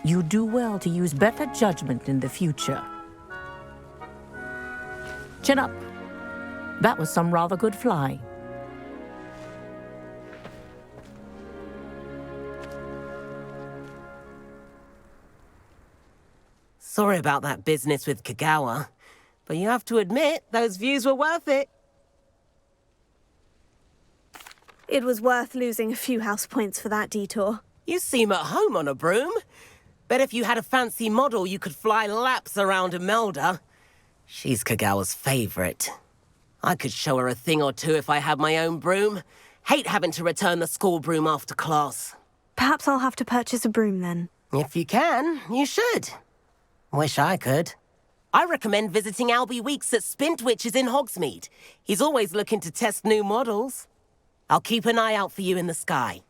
you do well to use better judgment in the future. Chin up. That was some rather good flying. Sorry about that business with Kagawa, but you have to admit, those views were worth it. It was worth losing a few house points for that detour. You seem at home on a broom. Bet if you had a fancy model, you could fly laps around Imelda. She's Kagawa's favorite. I could show her a thing or two if I had my own broom. Hate having to return the school broom after class. Perhaps I'll have to purchase a broom then. If you can, you should. Wish I could. I recommend visiting Albie Weeks at Spintwitches in Hogsmeade. He's always looking to test new models. I'll keep an eye out for you in the sky.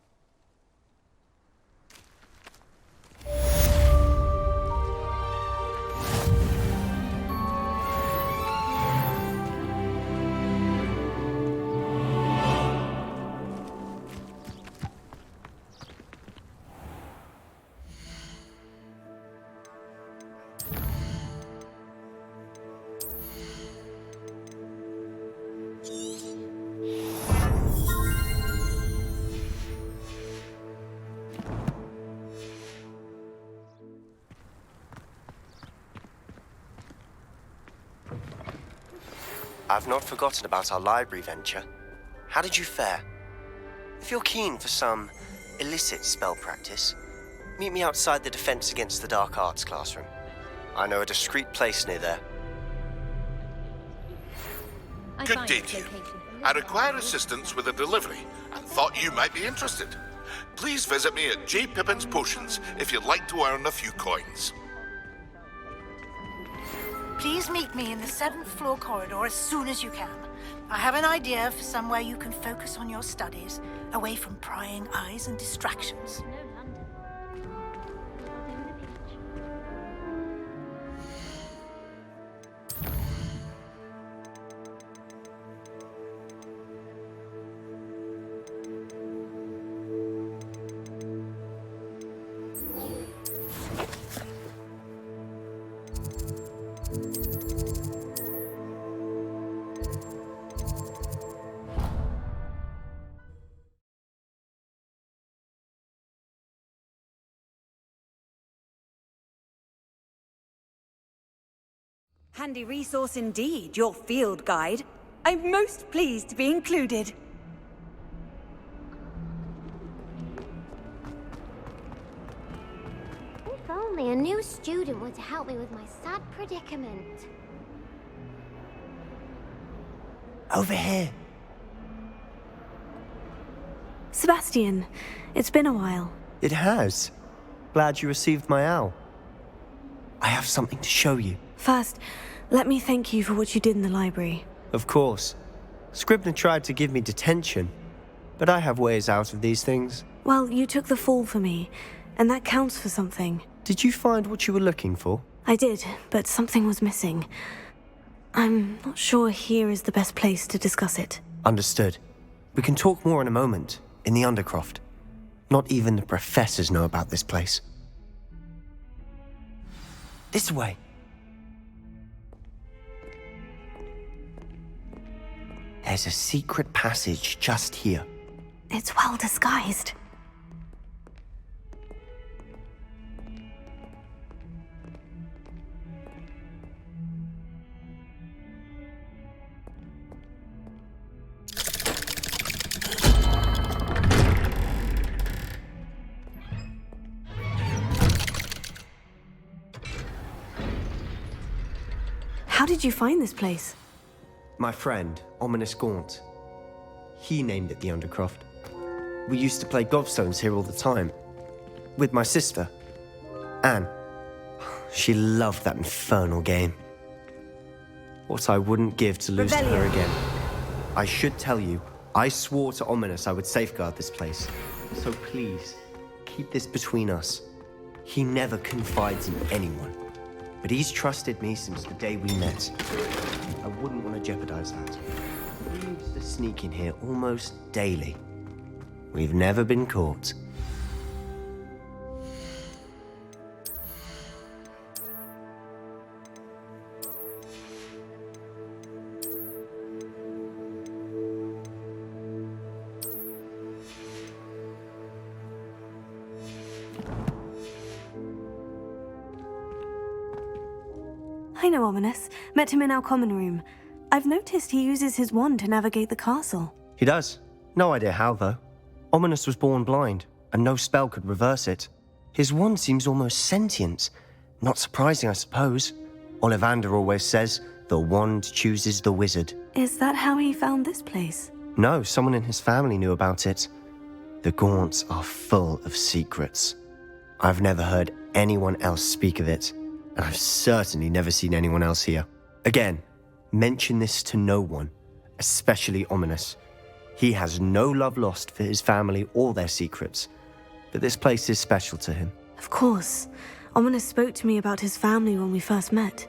I've not forgotten about our library venture. How did you fare? If you're keen for some illicit spell practice, meet me outside the Defense Against the Dark Arts classroom. I know a discreet place near there. Good day to you. I require assistance with a delivery and thought you might be interested. Please visit me at J. Pippin's Potions if you'd like to earn a few coins. Please meet me in the 7th floor corridor as soon as you can. I have an idea for somewhere you can focus on your studies, away from prying eyes and distractions. Handy resource indeed, your field guide. I'm most pleased to be included. If only a new student were to help me with my sad predicament. Over here. Sebastian, it's been a while. It has. Glad you received my owl. I have something to show you. First, let me thank you for what you did in the library. Of course. Scribner tried to give me detention, but I have ways out of these things. Well, you took the fall for me, and that counts for something. Did you find what you were looking for? I did, but something was missing. I'm not sure here is the best place to discuss it. Understood. We can talk more in a moment, in the Undercroft. Not even the professors know about this place. This way. There's a secret passage just here. It's well disguised. How did you find this place? My friend, Ominous Gaunt. He named it the Undercroft. We used to play gobstones here all the time. With my sister, Anne. She loved that infernal game. What I wouldn't give to lose to her again. I should tell you, I swore to Ominous I would safeguard this place. So please, keep this between us. He never confides in anyone. But he's trusted me since the day we met. I wouldn't want to jeopardize that. We used to sneak in here almost daily. We've never been caught. I know Ominous. Met him in our common room. I've noticed he uses his wand to navigate the castle. He does. No idea how, though. Ominous was born blind, and no spell could reverse it. His wand seems almost sentient. Not surprising, I suppose. Ollivander always says, the wand chooses the wizard. Is that how he found this place? No, someone in his family knew about it. The Gaunts are full of secrets. I've never heard anyone else speak of it, and I've certainly never seen anyone else here. Again, mention this to no one, especially Ominous. He has no love lost for his family or their secrets, but this place is special to him. Of course. Ominous spoke to me about his family when we first met.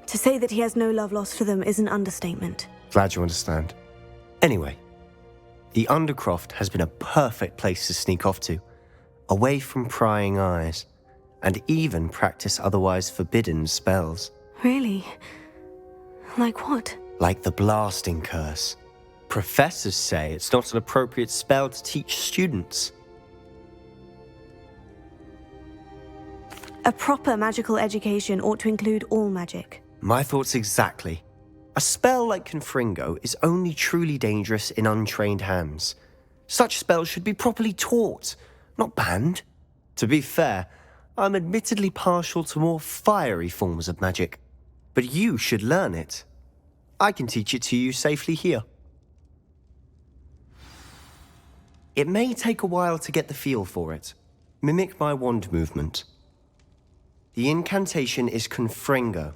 To say that he has no love lost for them is an understatement. Glad you understand. Anyway, the Undercroft has been a perfect place to sneak off to, away from prying eyes, and even practice otherwise forbidden spells. Really? Like what? Like the blasting curse. Professors say it's not an appropriate spell to teach students. A proper magical education ought to include all magic. My thoughts exactly. A spell like Confringo is only truly dangerous in untrained hands. Such spells should be properly taught, not banned. To be fair, I'm admittedly partial to more fiery forms of magic. But you should learn it. I can teach it to you safely here. It may take a while to get the feel for it. Mimic my wand movement. The incantation is Confringo.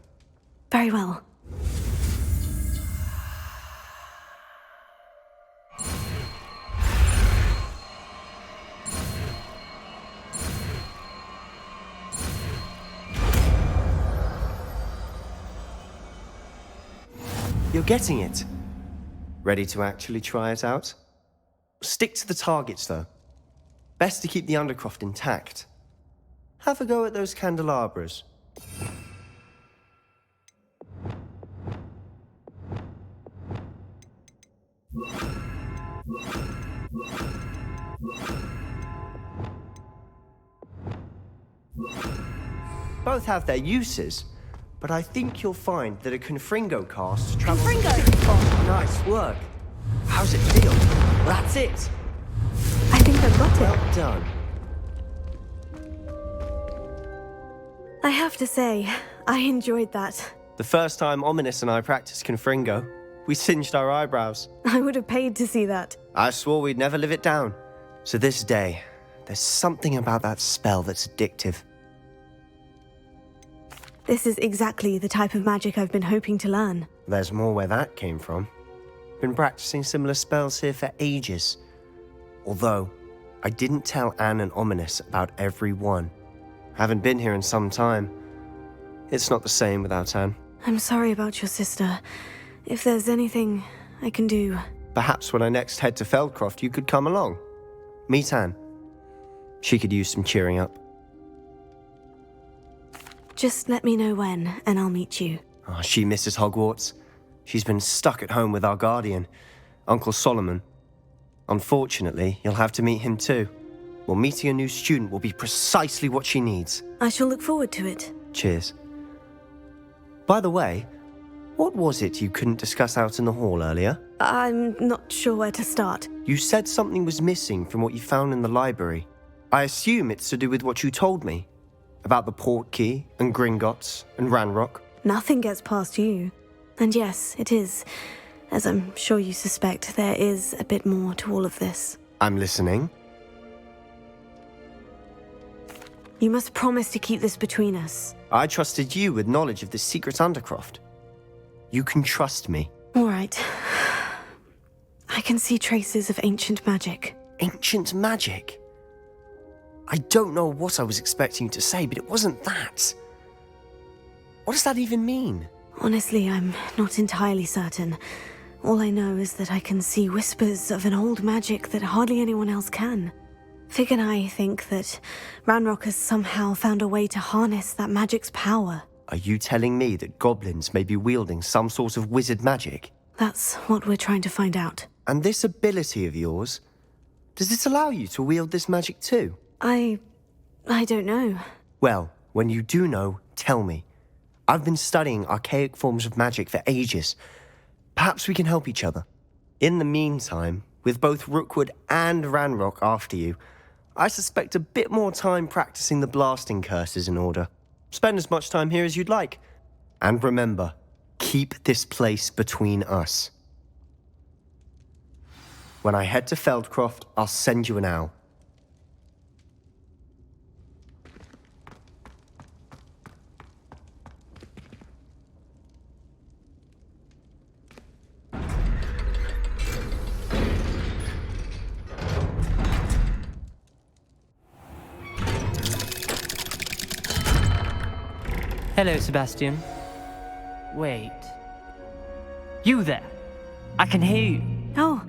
Very well. You're getting it. Ready to actually try it out? Stick to the targets, though. Best to keep the Undercroft intact. Have a go at those candelabras. Both have their uses, but I think you'll find that a Confringo cast travels... Confringo! Nice work. How's it feel? That's it. I think I've got it. Well done. I have to say, I enjoyed that. The first time Ominous and I practiced Confringo, we singed our eyebrows. I would have paid to see that. I swore we'd never live it down. So this day, there's something about that spell that's addictive. This is exactly the type of magic I've been hoping to learn. There's more where that came from. Been practicing similar spells here for ages. Although, I didn't tell Anne and Ominous about every one. Haven't been here in some time. It's not the same without Anne. I'm sorry about your sister. If there's anything I can do... Perhaps when I next head to Feldcroft, you could come along. Meet Anne. She could use some cheering up. Just let me know when, and I'll meet you. Oh, she misses Hogwarts. She's been stuck at home with our guardian, Uncle Solomon. Unfortunately, you'll have to meet him too. Well, meeting a new student will be precisely what she needs. I shall look forward to it. Cheers. By the way, what was it you couldn't discuss out in the hall earlier? I'm not sure where to start. You said something was missing from what you found in the library. I assume it's to do with what you told me. About the Portkey, and Gringotts, and Ranrock. Nothing gets past you. And yes, it is. As I'm sure you suspect, there is a bit more to all of this. I'm listening. You must promise to keep this between us. I trusted you with knowledge of the secret Undercroft. You can trust me. All right. I can see traces of ancient magic. Ancient magic? I don't know what I was expecting you to say, but it wasn't that. What does that even mean? Honestly, I'm not entirely certain. All I know is that I can see whispers of an old magic that hardly anyone else can. Fig and I think that Ranrock has somehow found a way to harness that magic's power. Are you telling me that goblins may be wielding some sort of wizard magic? That's what we're trying to find out. And this ability of yours, does it allow you to wield this magic too? I don't know. Well, when you do know, tell me. I've been studying archaic forms of magic for ages. Perhaps we can help each other. In the meantime, with both Rookwood and Ranrock after you, I suspect a bit more time practicing the blasting curses in order. Spend as much time here as you'd like. And remember, keep this place between us. When I head to Feldcroft, I'll send you an owl. Hello, Sebastian. Wait. You there? I can hear you. Oh,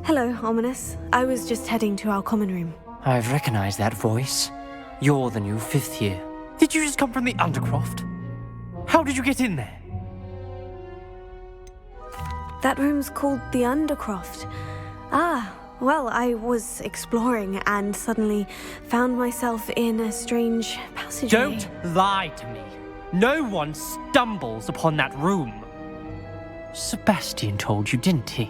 hello, Ominous. I was just heading to our common room. I've recognized that voice. You're the new 5th year. Did you just come from the Undercroft? How did you get in there? That room's called the Undercroft. Ah, well, I was exploring and suddenly found myself in a strange passageway. Don't lie to me. No one stumbles upon that room. Sebastian told you, didn't he?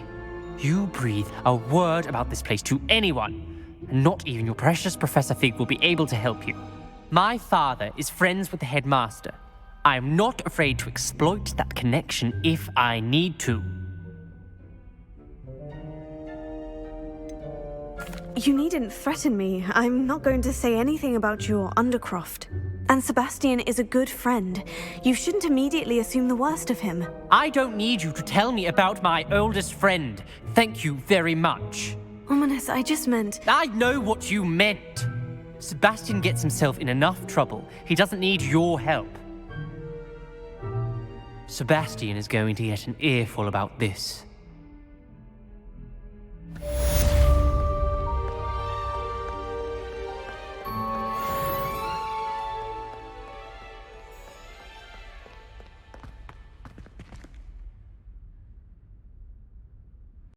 You breathe a word about this place to anyone, and not even your precious Professor Fig will be able to help you. My father is friends with the headmaster. I am not afraid to exploit that connection if I need to. You needn't threaten me. I'm not going to say anything about your Undercroft. And Sebastian is a good friend. You shouldn't immediately assume the worst of him. I don't need you to tell me about my oldest friend. Thank you very much. Ominous, I just meant... I know what you meant. Sebastian gets himself in enough trouble. He doesn't need your help. Sebastian is going to get an earful about this.